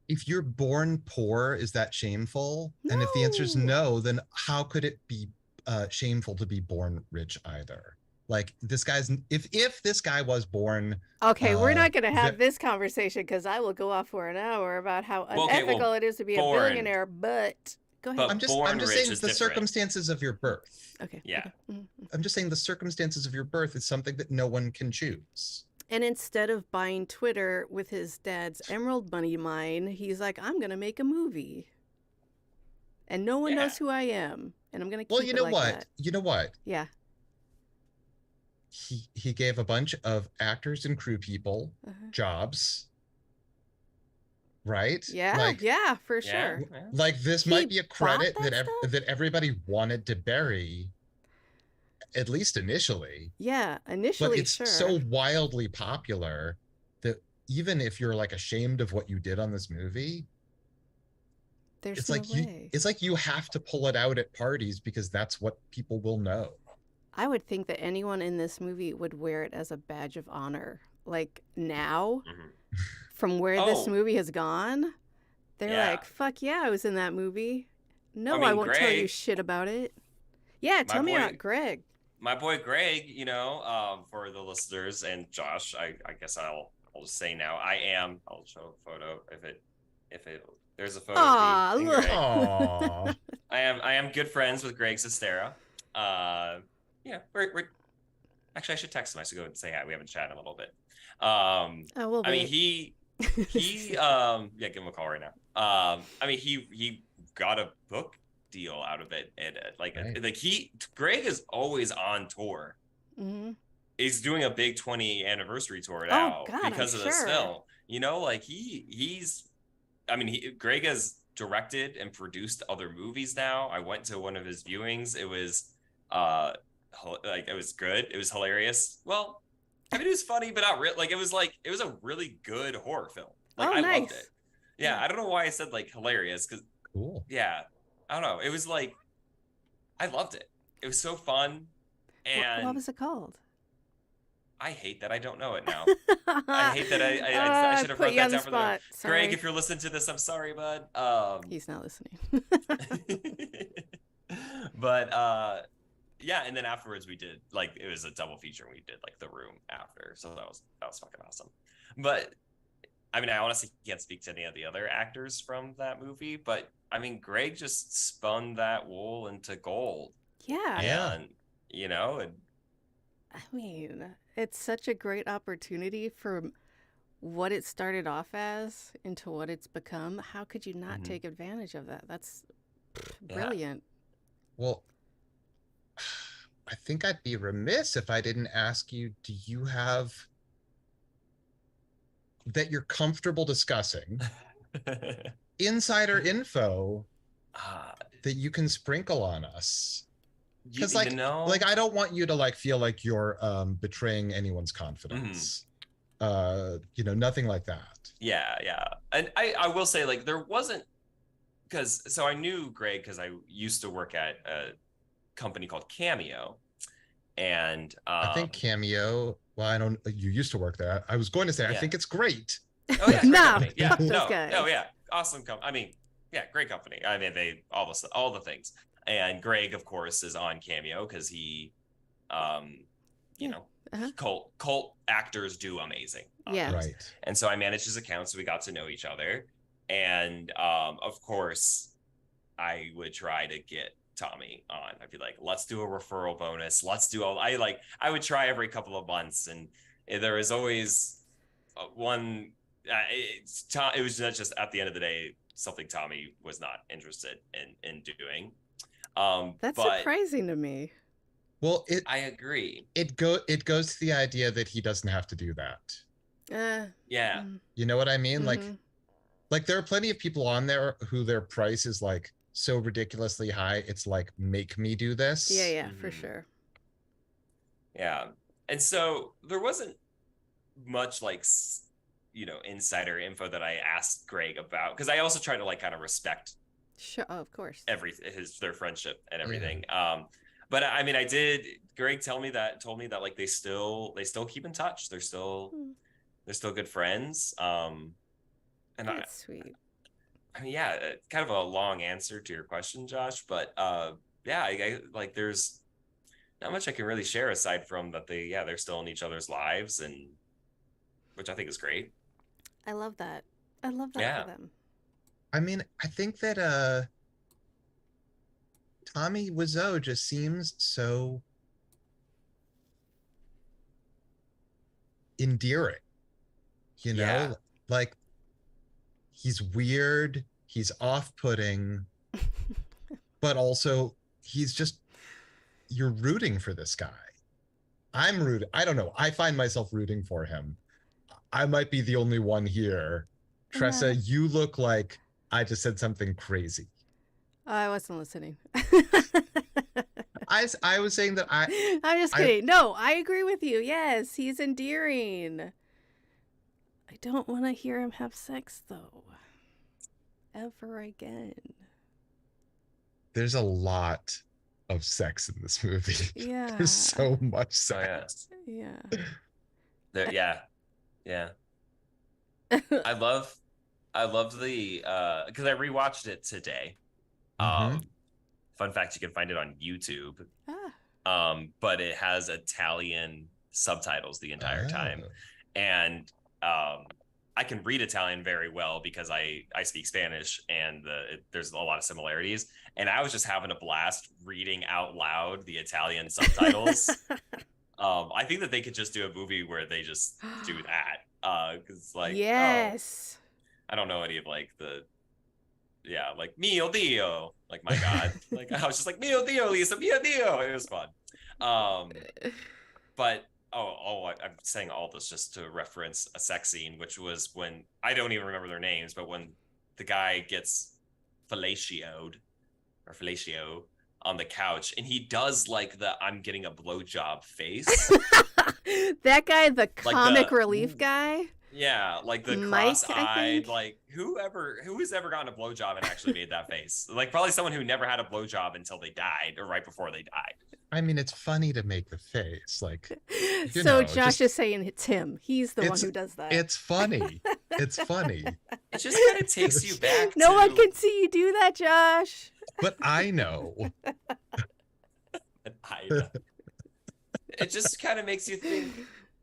If you're born poor, is that shameful? No. And if the answer is no, then how could it be shameful to be born rich either? Like this guy's, if this guy was born. Okay, we're not going to have this conversation because I will go off for an hour about how unethical it is to be a billionaire. But go ahead. I'm just saying the circumstances of your birth. Okay. Yeah. Okay. Mm-hmm. I'm just saying the circumstances of your birth is something that no one can choose. And instead of buying Twitter with his dad's Emerald Money mine, he's like, I'm going to make a movie. And no one knows who I am. And I'm going to keep it like that. You know what? Yeah. He gave a bunch of actors and crew people jobs. Right? Yeah, for sure. Like this might be a credit that everybody wanted to bury. At least initially. Yeah, initially, but it's so wildly popular that even if you're like ashamed of what you did on this movie, it's no way. It's like you have to pull it out at parties because that's what people will know. I would think that anyone in this movie would wear it as a badge of honor. like now, Mhm. from where this Oh, movie has gone, they're yeah. like, fuck yeah, I was in that movie. No, I I mean, won't tell you Greg, shit about it. Yeah, my tell me boy, about Greg. my boy Greg, for the listeners, and Josh, I guess I'll just say now, I'll show a photo if it there's a photo of me Aw, and look. Greg. Aww. I am good friends with Greg Sestera. Yeah, we're actually, I should text him. I should go and say hi. We haven't chatted in a little bit. Oh, we'll I mean, wait. yeah, give him a call right now. I mean, he got a book deal out of it, and Greg is always on tour. Mm-hmm. He's doing a big 20th anniversary tour Oh now God, I'm because of this sure. film. Like Greg has directed and produced other movies now. I went to one of his viewings. It was it was good. It was hilarious. Well, I mean, it was funny, but not real. It was a really good horror film. Oh, I loved it. nice. Yeah, I don't know why I said hilarious, because Cool. yeah, I don't know. It was I loved it. It was so fun, What and was it called? I hate that I don't know it now. I hate that I should have put wrote you that on the down for the spot. Sorry. Greg. If you're listening to this, I'm sorry, bud. He's not listening. But yeah, and then afterwards we did it was a double feature, and we did The Room after, so that was fucking awesome. But I mean, I honestly can't speak to any of the other actors from that movie, but I mean, Greg just spun that wool into gold. Yeah. And I mean, it's such a great opportunity for what it started off as into what it's become. How could you not take advantage of that? That's brilliant. Well, I think I'd be remiss if I didn't ask you, do you have that you're comfortable discussing insider info that you can sprinkle on us? Because I don't want you to feel like you're betraying anyone's confidence. Nothing like that. Yeah. And I will say, there wasn't, so I knew Greg because I used to work at a company called Cameo, and I think Cameo. Well, I don't. You used to work there. I was going to say I think it's great. Oh yeah, great company. Yeah, those guys. No, yeah, awesome company. I mean, yeah, great company. I mean, they all the things. And Greg, of course, is on Cameo because he, cult actors do amazing. Yeah, right. And so I managed his account, so we got to know each other. And of course, I would try to get Tommy on. I'd be like, let's do a referral bonus. Let's do all. I would try every couple of months, and there was always one. It was just at the end of the day something Tommy was not interested in doing. That's surprising to me. Well, I agree. It goes to the idea that he doesn't have to do that. Yeah. You know what I mean? Like there are plenty of people on there who their price is so ridiculously high. It's make me do this. Yeah, for sure. Yeah. And so there wasn't much insider info that I asked Greg about, because I also try to kind of respect of course their friendship and everything. But I mean, Greg told me that they still keep in touch. They're still good friends. And that's sweet. I mean, yeah, kind of a long answer to your question, Josh, but yeah, I there's not much I can really share aside from that they're still in each other's lives, and which I think is great. I love that for them. I mean, I think that Tommy Wiseau just seems so endearing, he's weird, he's off-putting, but also you're rooting for this guy. I'm rooting. I don't know. I find myself rooting for him. I might be the only one here. Tressa, you look like I just said something crazy. I wasn't listening. I was saying that I'm just kidding. No, I agree with you. Yes, he's endearing. I don't want to hear him have sex, though. Ever again. There's a lot of sex in this movie. Yeah. There's so much sex. Yeah. Yeah. I love the because I rewatched it today. Mhm. Fun fact, you can find it on YouTube. Ah. But it has Italian subtitles the entire time. Oh. And I can read Italian very well because I speak Spanish, and there's a lot of similarities. And I was just having a blast reading out loud the Italian subtitles. I think that they could just do a movie where they just do that. Because like, yes. I don't know any of like like mio dio, like my God. Like I was just like mio dio, Lisa, mio dio. It was fun. But I'm saying all this just to reference a sex scene, which was when I don't even remember their names, but when the guy gets fellatio on the couch, and he does like the "I'm getting a blowjob" face. That guy, the comic like relief guy. Yeah, like the Mike, cross-eyed, like who has ever gotten a blowjob and actually made that face? Like probably someone who never had a blowjob until they died or right before they died. I mean, it's funny to make the face, like. So Josh is saying it's him. He's the one who does that. It's funny. It's funny. It just kind of takes you back. No one can see you do that, Josh. But I know. It just kind of makes you think.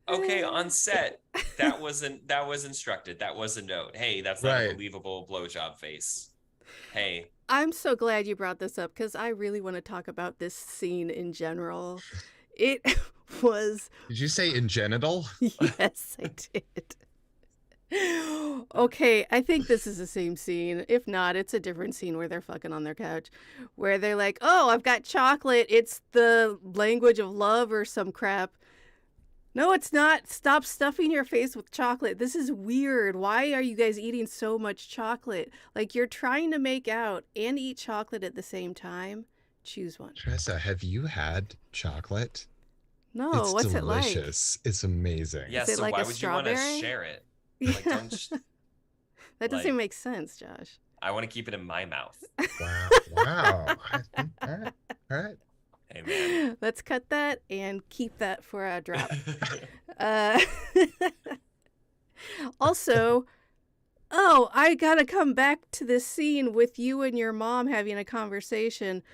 Okay, on set, that was instructed. That was a note. Hey, that's not a believable blowjob face. Hey. I'm so glad you brought this up because I really want to talk about this scene in general. It was... Did you say in genital? Yes, I did. Okay, I think this is the same scene. If not, it's a different scene where they're fucking on their couch. Where they're like, oh, I've got chocolate. It's the language of love or some crap. No, it's not. Stop stuffing your face with chocolate. This is weird. Why are you guys eating so much chocolate? Like, you're trying to make out and eat chocolate at the same time. Choose one. Tressa, have you had chocolate? No, it's what's delicious. it like? It's amazing. Yeah, so like why would you want to share it? Like, that doesn't make sense, Josh. I want to keep it in my mouth. Wow. All right. Hey, man. Let's cut that and keep that for a drop. Also, I gotta come back to this scene with you and your mom having a conversation.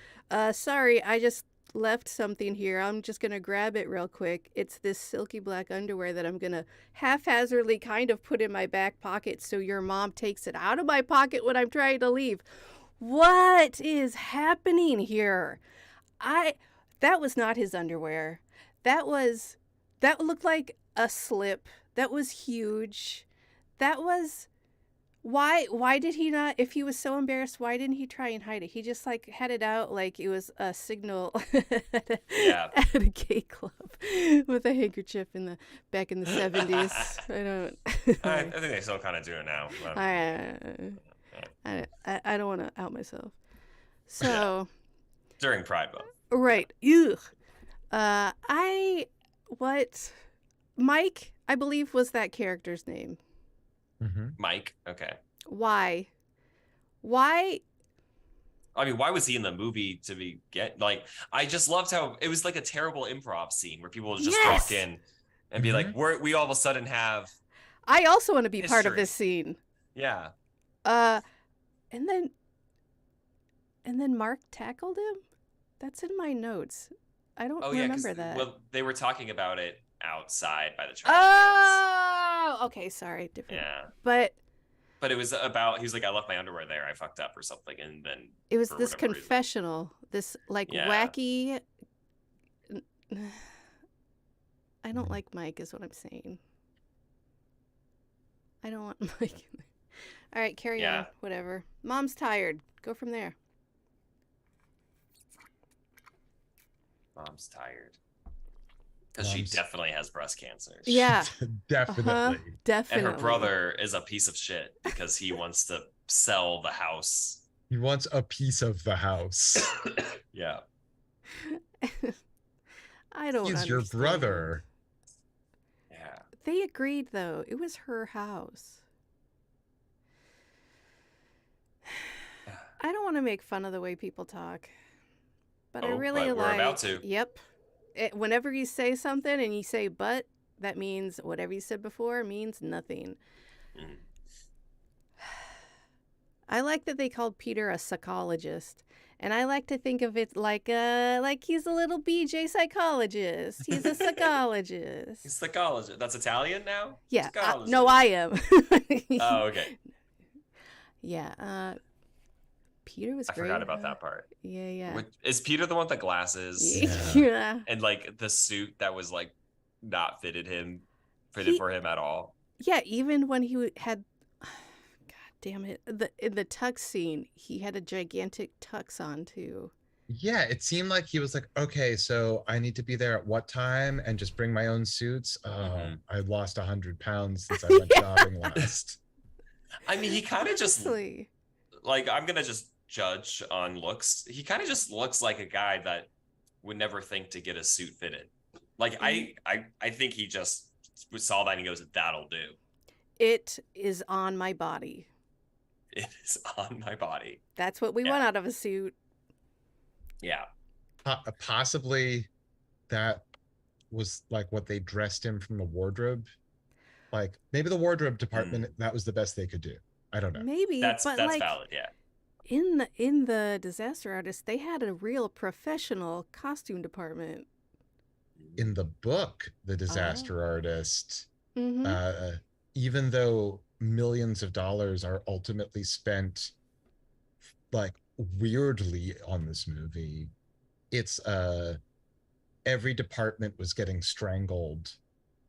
Sorry, I just left something here. I'm just gonna grab it real quick. It's this silky black underwear that I'm gonna haphazardly kind of put in my back pocket so your mom takes it out of my pocket when I'm trying to leave. What is happening here? That was not his underwear. That looked like a slip. That was huge. That was... Why did he not, if he was so embarrassed, why didn't he try and hide it? He just like had it out like it was a signal at a gay club with a handkerchief back in the 70s. I think they still kind of do it now. I don't want to out myself. So during Pride Month. Right. Ugh. Mike, I believe, was that character's name. Mm-hmm. Mike. Okay. Why? I mean, why was he in the movie to like? I just loved how it was like a terrible improv scene where people would just walk in and be like, "We all of a sudden have." I also want to be part of this scene. Yeah. And then Mark tackled him. That's in my notes. I don't remember that. Well, they were talking about it outside by the trash cans. Okay, sorry, different. Yeah. But it was about, he was like, I left my underwear there, I fucked up or something, and then it was this confessional, this like wacky. I don't like Mike, is what I'm saying. I don't want Mike. All right, carry on. Whatever. Mom's tired. Go from there. Mom's tired. Because she definitely has breast cancer. Yeah. Definitely. Definitely. And her brother is a piece of shit because he wants to sell the house. He wants a piece of the house. Yeah. I don't He's your brother. Yeah. They agreed, though. It was her house. I don't want to make fun of the way people talk. But I really but we're about to. Yep. Whenever you say something and you say but, that means whatever you said before means nothing. Mm. I like that they called Peter a psychologist. And I like to think of it like he's a little BJ psychologist. He's a psychologist. He's psychologist. That's Italian now? Yeah. Psychologist. No, I am. Oh, okay. Yeah. Peter was I great. forgot about that part. Yeah. Is Peter the one with the glasses? Yeah. And like the suit that was like not fitted for him at all? Yeah, even when he had, God damn it, in the tux scene, he had a gigantic tux on too. Yeah, it seemed like he was like, okay, so I need to be there at what time and just bring my own suits. I lost 100 pounds since I went shopping last. I mean, he kind of just Honestly. like, I'm gonna just judge on looks. He kind of just looks like a guy that would never think to get a suit fitted. Like I think he just saw that and he goes, "That'll do." It is on my body. It is on my body. That's what we want out of a suit. Yeah. Possibly that was like what they dressed him from the wardrobe. Like maybe the wardrobe department, that was the best they could do. I don't know. Maybe, that's but valid. Yeah. In the Disaster Artist, they had a real professional costume department. In the book, The Disaster Artist, Mm-hmm. even though millions of dollars are ultimately spent like weirdly on this movie, it's every department was getting strangled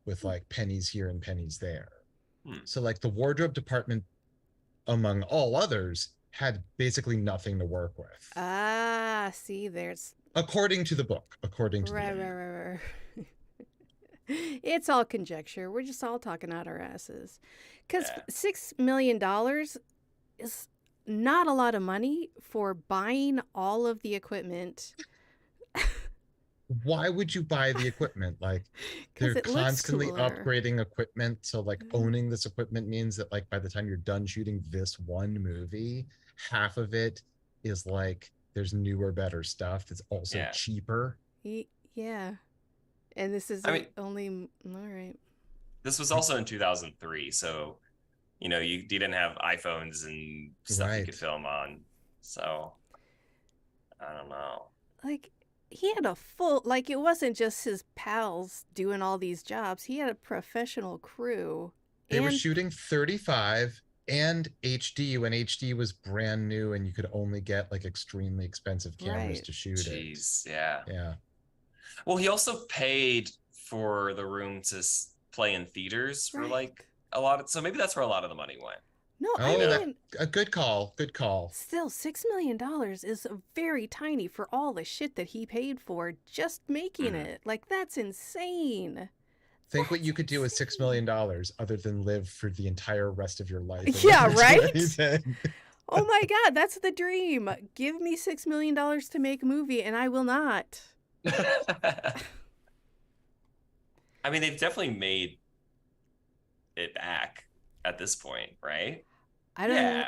with like pennies here and pennies there. So like the wardrobe department, among all others, had basically nothing to work with. See, there's according to the book. Right. It's all conjecture. We're just all talking out our asses. Because $6 million is not a lot of money for buying all of the equipment. Why would you buy the equipment? Like they're constantly upgrading equipment. So like owning this equipment means that like by the time you're done shooting this one movie, half of it is like there's newer, better stuff that's also cheaper. Yeah. And this is only all right. This was also in 2003, so you didn't have iPhones and stuff you could film on. So I don't know. Like he had a full, like it wasn't just his pals doing all these jobs. He had a professional crew. They were shooting 35 and HD when HD was brand new and you could only get like extremely expensive cameras to shoot it. Jeez, yeah. Yeah. Well, he also paid for the room to play in theaters for like a lot of, so maybe that's where a lot of the money went. No, I mean, a good call. Good call. Still, $6 million is very tiny for all the shit that he paid for just making it. Like, that's insane. Think what you could do with $6 million other than live for the entire rest of your life. Yeah, right? Oh my God, that's the dream. Give me $6 million to make a movie and I will not. I mean, they've definitely made it back at this point, right? I don't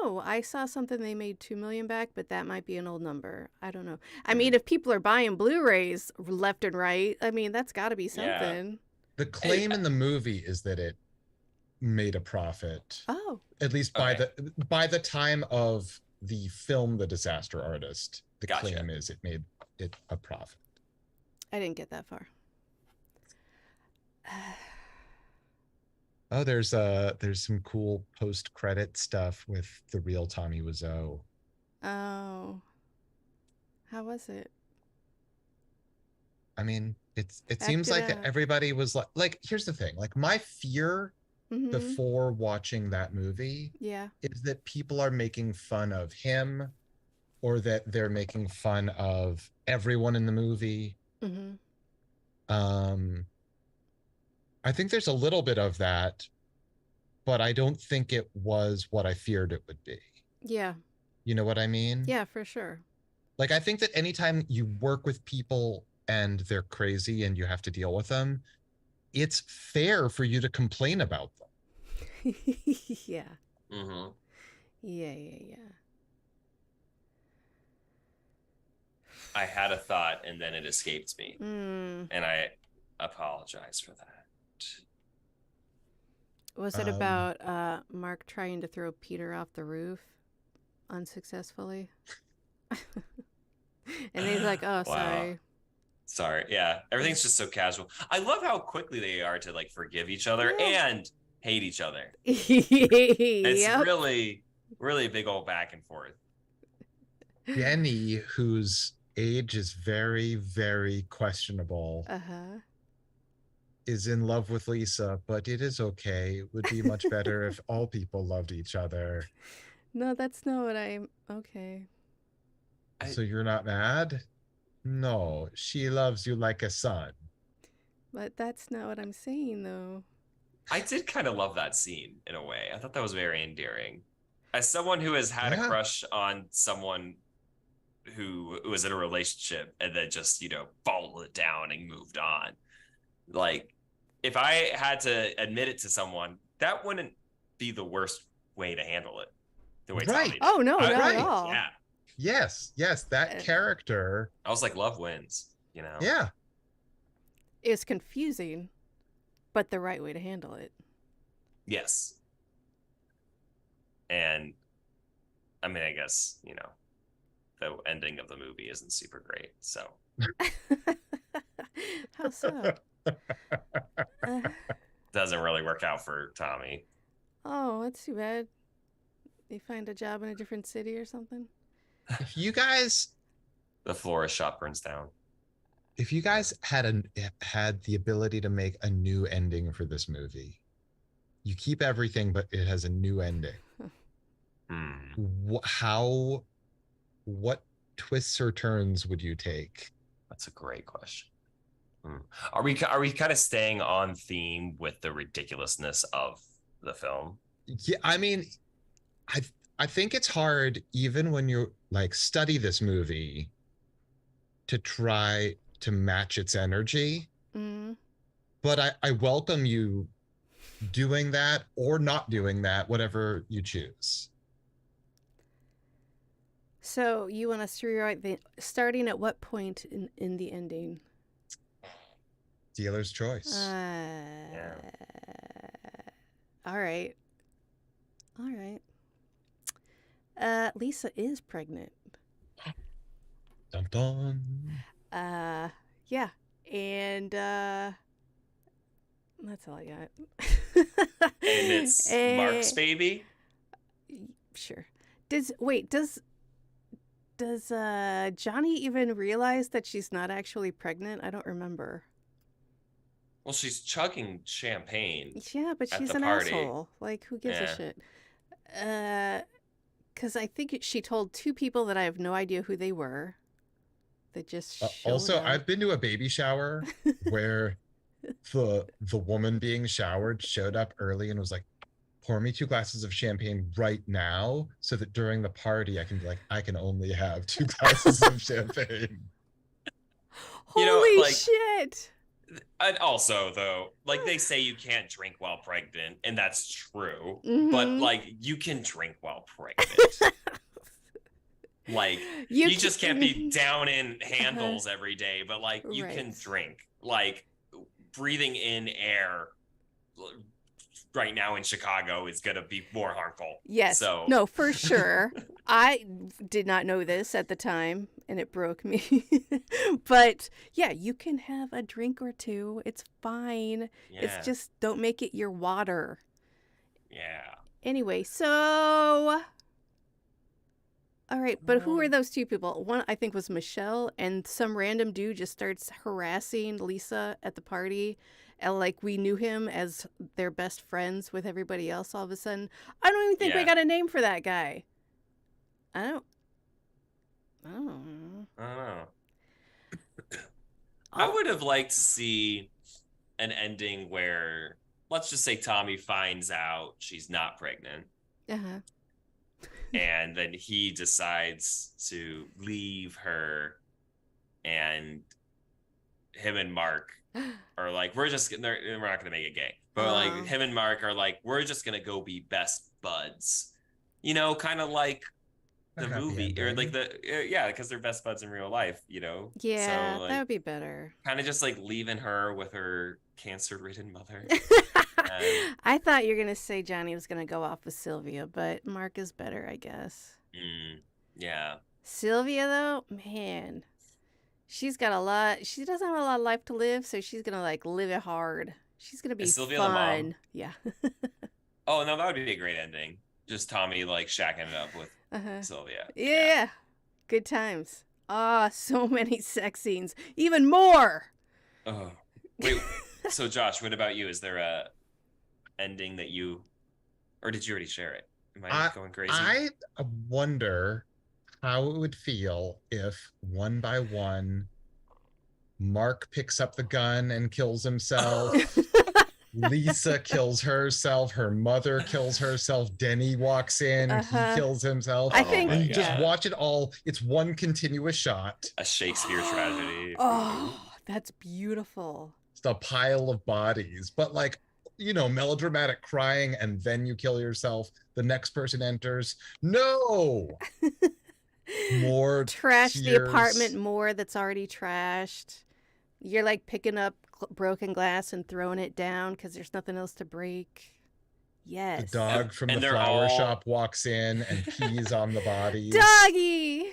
know. I saw something they made $2 million back, but that might be an old number. I don't know. I mean, if people are buying Blu-rays left and right, I mean, that's got to be something. Yeah. The claim in the movie is that it made a profit. Oh. At least by the time of the film The Disaster Artist, the claim is it made it a profit. I didn't get that far. Oh, there's some cool post-credit stuff with the real Tommy Wiseau. Oh. How was it? I mean, it seems like everybody was like here's the thing. Like my fear before watching that movie is that people are making fun of him or that they're making fun of everyone in the movie. I think there's a little bit of that, but I don't think it was what I feared it would be. Yeah. You know what I mean? Yeah, for sure. Like, I think that anytime you work with people and they're crazy and you have to deal with them, it's fair for you to complain about them. Yeah. Yeah. I had a thought and then it escaped me. And I apologize for that. Was it about Mark trying to throw Peter off the roof unsuccessfully? And he's like, "Oh, Wow. sorry." Yeah, everything's just so casual. I love how quickly they are to like forgive each other and hate each other. It's Yep. really, really a big old back and forth. Jenny, whose age is very, very questionable, is in love with Lisa, but it is okay. It would be much better if all people loved each other. No, that's not what I'm... Okay. So you're not mad? No, she loves you like a son. But that's not what I'm saying, though. I did kind of love that scene in a way. I thought that was very endearing. As someone who has had a crush on someone who was in a relationship and then just, followed it down and moved on. Like, if I had to admit it to someone, that wouldn't be the worst way to handle it. The way Tommy did. Oh, no, not at all. Yeah. Yes, that character. I was like, love wins, Yeah. It's confusing, but the right way to handle it. Yes. And, I mean, I guess, the ending of the movie isn't super great, so. How so? Doesn't really work out for Tommy. Oh, that's too bad. They find a job in a different city or something? If you guys... The florist shop burns down. If you guys had the ability to make a new ending for this movie, you keep everything, but it has a new ending. What twists or turns would you take? That's a great question. Are we kind of staying on theme with the ridiculousness of the film? Yeah, I mean, I think it's hard, even when you like study this movie, to try to match its energy. But I welcome you doing that or not doing that, whatever you choose. So you want us to rewrite starting at what point in the ending? Dealer's choice. All right. Lisa is pregnant. Dun dun. Yeah. And that's all I got. And it's Mark's baby? Sure. Does Johnny even realize that she's not actually pregnant? I don't remember. Well, she's chugging champagne. Yeah, but she's an asshole. Like, who gives a shit? Because I think she told two people that I have no idea who they were. That just also up. I've been to a baby shower where the woman being showered showed up early and was like, pour me 2 glasses of champagne right now so that during the party I can be like, I can only have 2 glasses of champagne. Holy shit. And also, though, like, they say you can't drink while pregnant, and that's true. But like, you can drink while pregnant. Like, you just can't be down in handles every day, but like, you can drink. Like, breathing in air right now in Chicago is gonna be more harmful. Yes. So no, for sure. I did not know this at the time, and it broke me. But yeah, you can have a drink or two. It's fine. Yeah. It's just don't make it your water. Yeah. Anyway, so all right, but who are those two people? One I think was Michelle, and some random dude just starts harassing Lisa at the party. And like we knew him as their best friends with everybody else all of a sudden. I don't even think we got a name for that guy. I don't know. I would have liked to see an ending where, let's just say Tommy finds out she's not pregnant. And then he decides to leave her, and him and Mark are like, we're not going to make it gay, but like him and Mark are like, we're just going to go be best buds, kind of like the movie or like because they're best buds in real life, Yeah, so, like, that would be better. Kind of just like leaving her with her cancer-ridden mother. I thought you were gonna say Johnny was gonna go off with Sylvia, but Mark is better, I guess. Yeah. Sylvia, though, man, she's got a lot. She doesn't have a lot of life to live, so she's gonna like live it hard. She's gonna be Is Sylvia fun. the mom? Yeah. Oh no, that would be a great ending. Just Tommy like shacking it up with Sylvia. Yeah. Good times. Ah, so many sex scenes. Even more. Oh, wait. So Josh, what about you? Is there a ending that you, or did you already share it? Am I going crazy? I wonder how it would feel if one by one Mark picks up the gun and kills himself. Lisa kills herself. Her mother kills herself. Denny walks in. He kills himself. I think and you just watch it all. It's one continuous shot. A Shakespeare tragedy. Oh, that's beautiful. It's a pile of bodies, but like, you know, melodramatic crying, and then you kill yourself. The next person enters. No. More trash tears. The apartment more that's already trashed. You're like picking up broken glass and throwing it down because there's nothing else to break. Yes. The dog from the flower shop walks in and pees on the bodies. Doggy!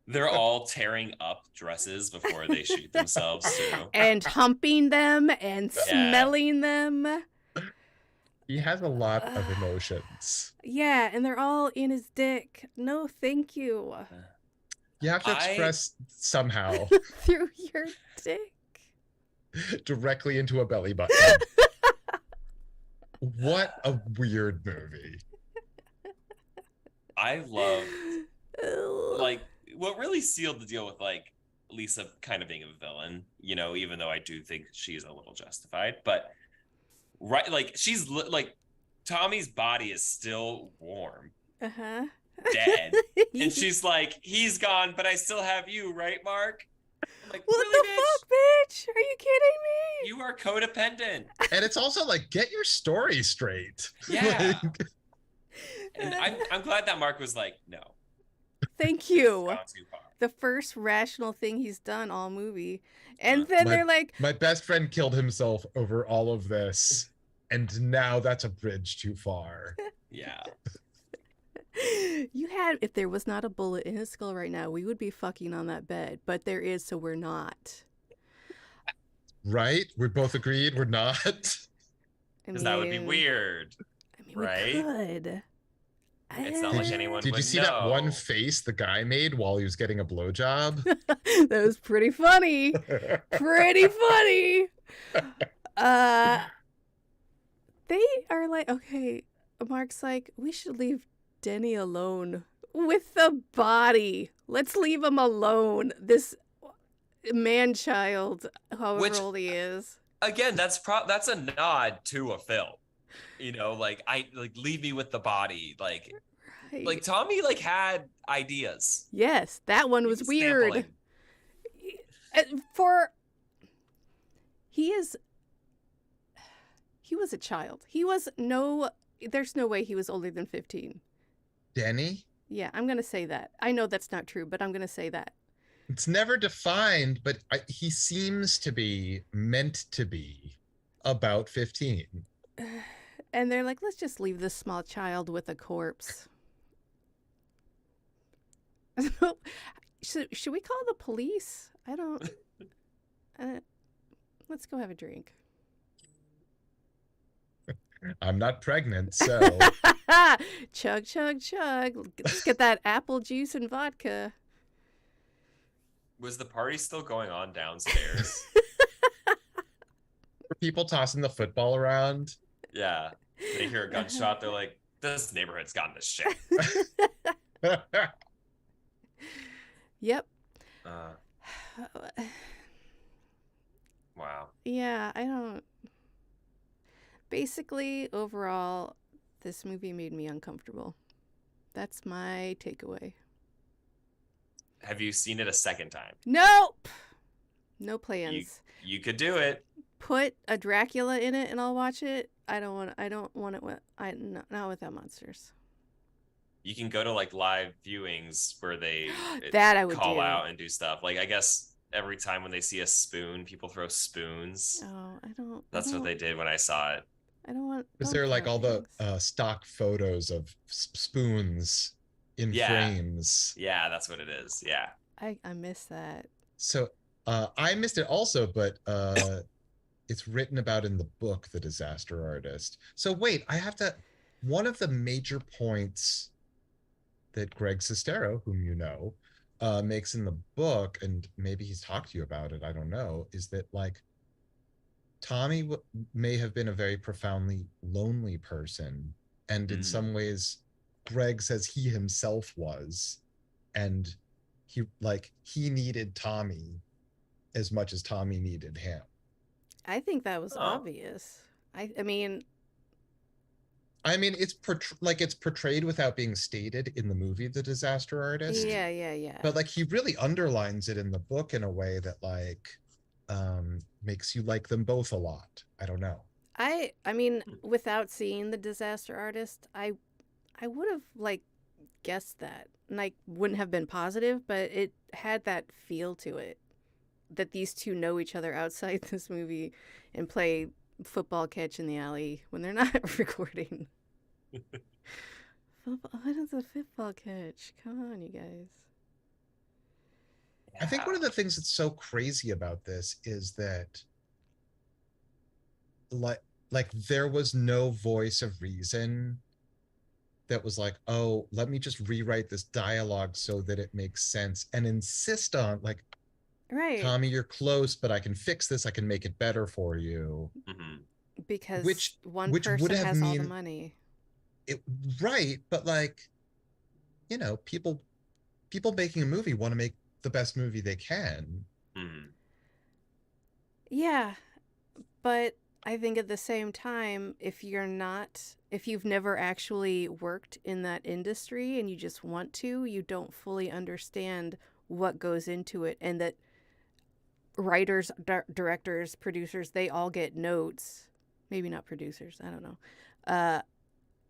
They're all tearing up dresses before they shoot themselves too. And humping them and smelling them. He has a lot of emotions. Yeah, and they're all in his dick. No, thank you. You have to express somehow. Through your dick. Directly into a belly button. What a weird movie. I love, like, what really sealed the deal with, like, Lisa kind of being a villain, you know, even though I do think she's a little justified, but right, like, she's like, Tommy's body is still warm, dead, and she's like, he's gone, but I still have you, right, Mark? I'm like, what really, the fuck, bitch? Are you kidding me? You are codependent. And it's also like, get your story straight. Yeah. Like, and I'm glad that Mark was like, no. Thank you. The first rational thing he's done all movie. And then they're like, my best friend killed himself over all of this. And now that's a bridge too far. Yeah. You had, if there was not a bullet in his skull right now, we would be fucking on that bed. But there is, so we're not. Right? We're both agreed we're not. Because that would be weird. I mean, right? We could. It's not like anyone Did would you see know. that one face the guy made while he was getting a blowjob? That was pretty funny. Pretty funny. They are like, okay, Mark's like, we should leave Denny alone with the body. Let's leave him alone. This man-child, however old he is. Again, that's a nod to a film. You know, like, leave me with the body. Like, right. Like Tommy had ideas. Yes, that one was weird. He was a child. There's no way he was older than 15. Denny? Yeah, I'm going to say that. I know that's not true, but I'm going to say that. It's never defined, but he seems to be meant to be about 15. And they're like, let's just leave this small child with a corpse. Should we call the police? I don't... let's go have a drink. I'm not pregnant, so... Chug, chug, chug. Let's get that apple juice and vodka. Was the party still going on downstairs? Were people tossing the football around? Yeah. They hear a gunshot. They're like, this neighborhood's gotten to shit. Yep. Wow. Yeah, I don't... Basically, overall, this movie made me uncomfortable. That's my takeaway. Have you seen it a second time? Nope. No plans. You could do it. Put a Dracula in it and I'll watch it. I don't want it with not without monsters. You can go to live viewings where they that I would call out and do stuff. Like, I guess every time when they see a spoon, people throw spoons. Oh, I don't. That's what they did when I saw it. I don't want. Is Don't there like throw all the things. stock photos of spoons in Yeah, frames? yeah, that's what it is. Yeah. I miss that. So I missed it also, but it's written about in the book, The Disaster Artist. So wait, I have to. One of the major points that Greg Sestero, whom you know, makes in the book, and maybe he's talked to you about it, I don't know, is that like Tommy may have been a very profoundly lonely person. And in some ways, Greg says he himself was. And he needed Tommy as much as Tommy needed him. I think that was obvious. I mean, it's it's portrayed without being stated in the movie The Disaster Artist. yeah. But like he really underlines it in the book in a way that makes you like them both a lot. I don't know. I mean, without seeing The Disaster Artist, I would have like guessed that, and I wouldn't have been positive, but it had that feel to it that these two know each other outside this movie and play football catch in the alley when they're not recording. What is a football catch? Come on, you guys. I think one of the things that's so crazy about this is that there was no voice of reason that was like, oh, let me just rewrite this dialogue so that it makes sense and insist on like, right, Tommy, you're close, but I can fix this. I can make it better for you. because one person has all the money. Right, but like, people making a movie want to make the best movie they can. Yeah, but I think at the same time, if you've never actually worked in that industry and you just want to, you don't fully understand what goes into it, and that writers, directors, producers, they all get notes. Maybe not producers, I don't know.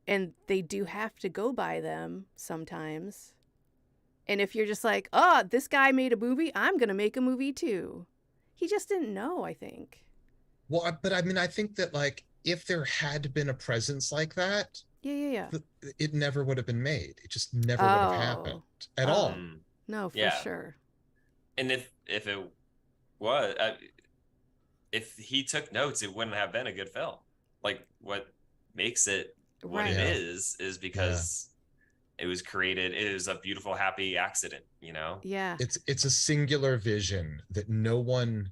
And they do have to go by them sometimes. And if you're just like, oh, this guy made a movie, I'm going to make a movie too. He just didn't know, I think. Well, but I mean, I think that like if there had been a presence like that, yeah, it never would have been made. It just never would have happened at all. No, for sure. And if it was, if he took notes, it wouldn't have been a good film. Like what makes it what it is because it was created. It is a beautiful, happy accident, Yeah. It's a singular vision that no one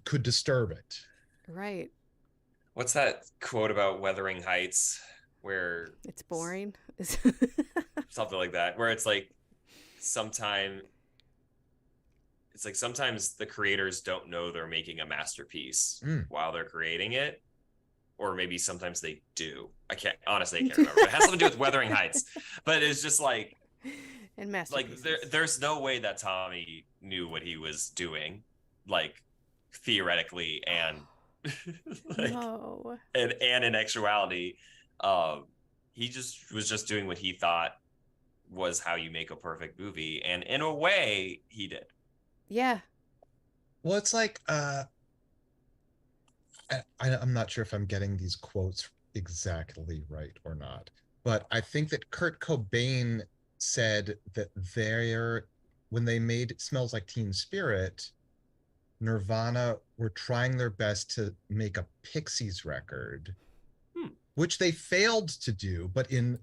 could disturb it. Right. What's that quote about Wuthering Heights where it's boring? Something like that, where it's like sometimes the creators don't know they're making a masterpiece while they're creating it, or maybe sometimes they do. I can't remember. It has something to do with Wuthering Heights, but it's just like, and like there's no way that Tommy knew what he was doing, like theoretically and no. and in actuality, he just was just doing what he thought was how you make a perfect movie, and in a way, he did. Yeah. Well, it's like I'm not sure if I'm getting these quotes exactly right or not, but I think that Kurt Cobain said that when they made Smells Like Teen Spirit, Nirvana were trying their best to make a Pixies record, which they failed to do, but in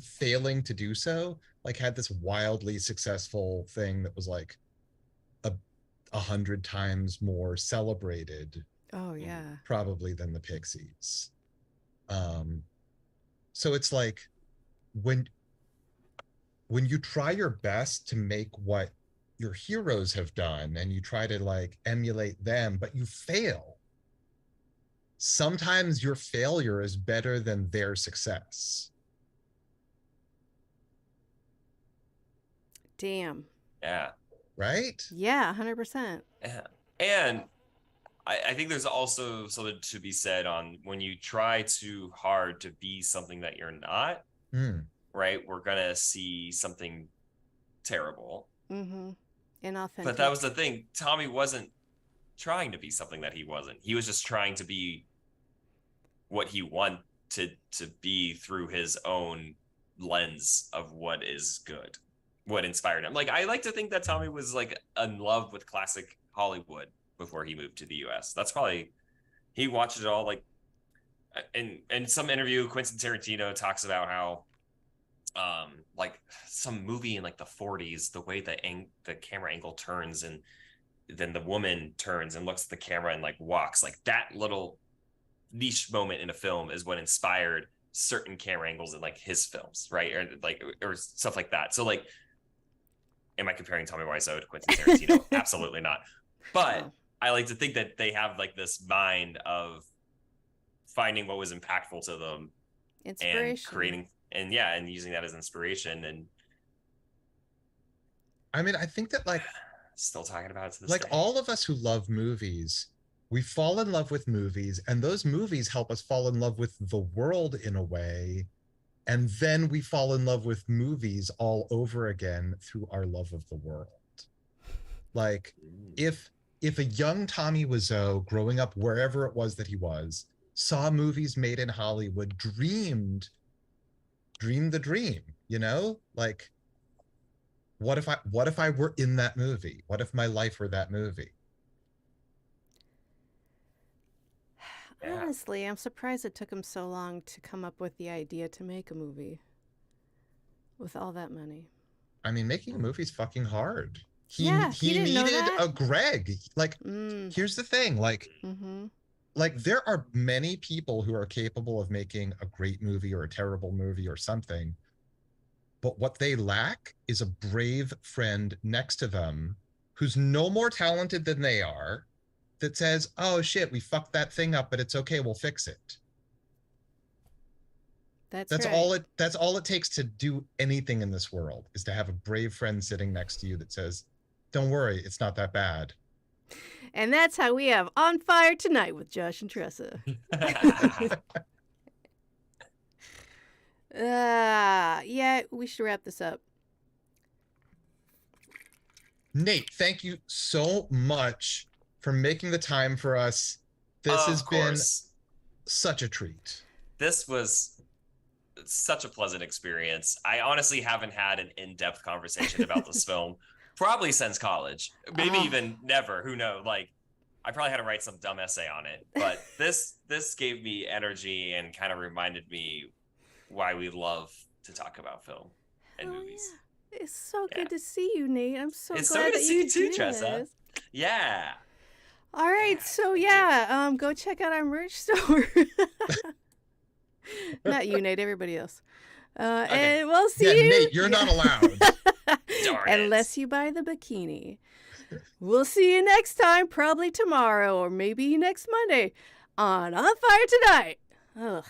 failing to do so, like had this wildly successful thing that was like 100 times more celebrated. Oh yeah. Probably than the Pixies. So it's like when you try your best to make what your heroes have done and you try to like emulate them, but you fail. Sometimes your failure is better than their success. Damn. Yeah. Right? Yeah, 100%. Yeah. And I think there's also something to be said on when you try too hard to be something that you're not, right? We're going to see something terrible. Inauthentic. But that was the thing. Tommy wasn't trying to be something that he wasn't. He was just trying to be what he wanted to be through his own lens of what is good, what inspired him. Like, I like to think that Tommy was like in love with classic Hollywood before he moved to the US. That's probably, he watched it all. Like, in some interview, Quentin Tarantino talks about how like some movie in like the 40s, the way the camera angle turns, and then the woman turns and looks at the camera and like walks, like that little niche moment in a film is what inspired certain camera angles in like his films, right? Or stuff like that. So like, am I comparing Tommy Wiseau to Quentin Tarantino? Absolutely not. But I like to think that they have like this mind of finding what was impactful to them and creating and using that as inspiration. And I mean, I think that like still talking about it to this like day. All of us who love movies, we fall in love with movies, and those movies help us fall in love with the world in a way. And then we fall in love with movies all over again through our love of the world. Like if a young Tommy Wiseau growing up wherever it was that he was, saw movies made in Hollywood, dreamed the dream, you know? Like, what if I were in that movie? What if my life were that movie? Honestly, I'm surprised it took him so long to come up with the idea to make a movie with all that money. I mean, making a movie is fucking hard. He didn't know needed that? a Greg. Like, here's the thing. Like, like there are many people who are capable of making a great movie or a terrible movie or something. But what they lack is a brave friend next to them who's no more talented than they are, that says, oh shit, we fucked that thing up, but it's okay, we'll fix it. That's right. That's all it takes to do anything in this world, is to have a brave friend sitting next to you that says, don't worry, it's not that bad. And that's how we have On Fire Tonight with Josh and Tressa. Yeah, we should wrap this up. Nate, thank you so much for making the time for us. This has been such a treat. This was such a pleasant experience. I honestly haven't had an in-depth conversation about this film probably since college, maybe even never, who knows. Like, I probably had to write some dumb essay on it, but this gave me energy and kind of reminded me why we love to talk about film and movies. Yeah. It's so good to see you, Nate. I'm so glad so good that to see you too, did. Tressa. Yeah. All right, so go check out our merch store. Not you, Nate, everybody else. Okay. And we'll see you. Nate, you're not allowed. Unless you buy the bikini. We'll see you next time, probably tomorrow or maybe next Monday on Fire Tonight. Ugh.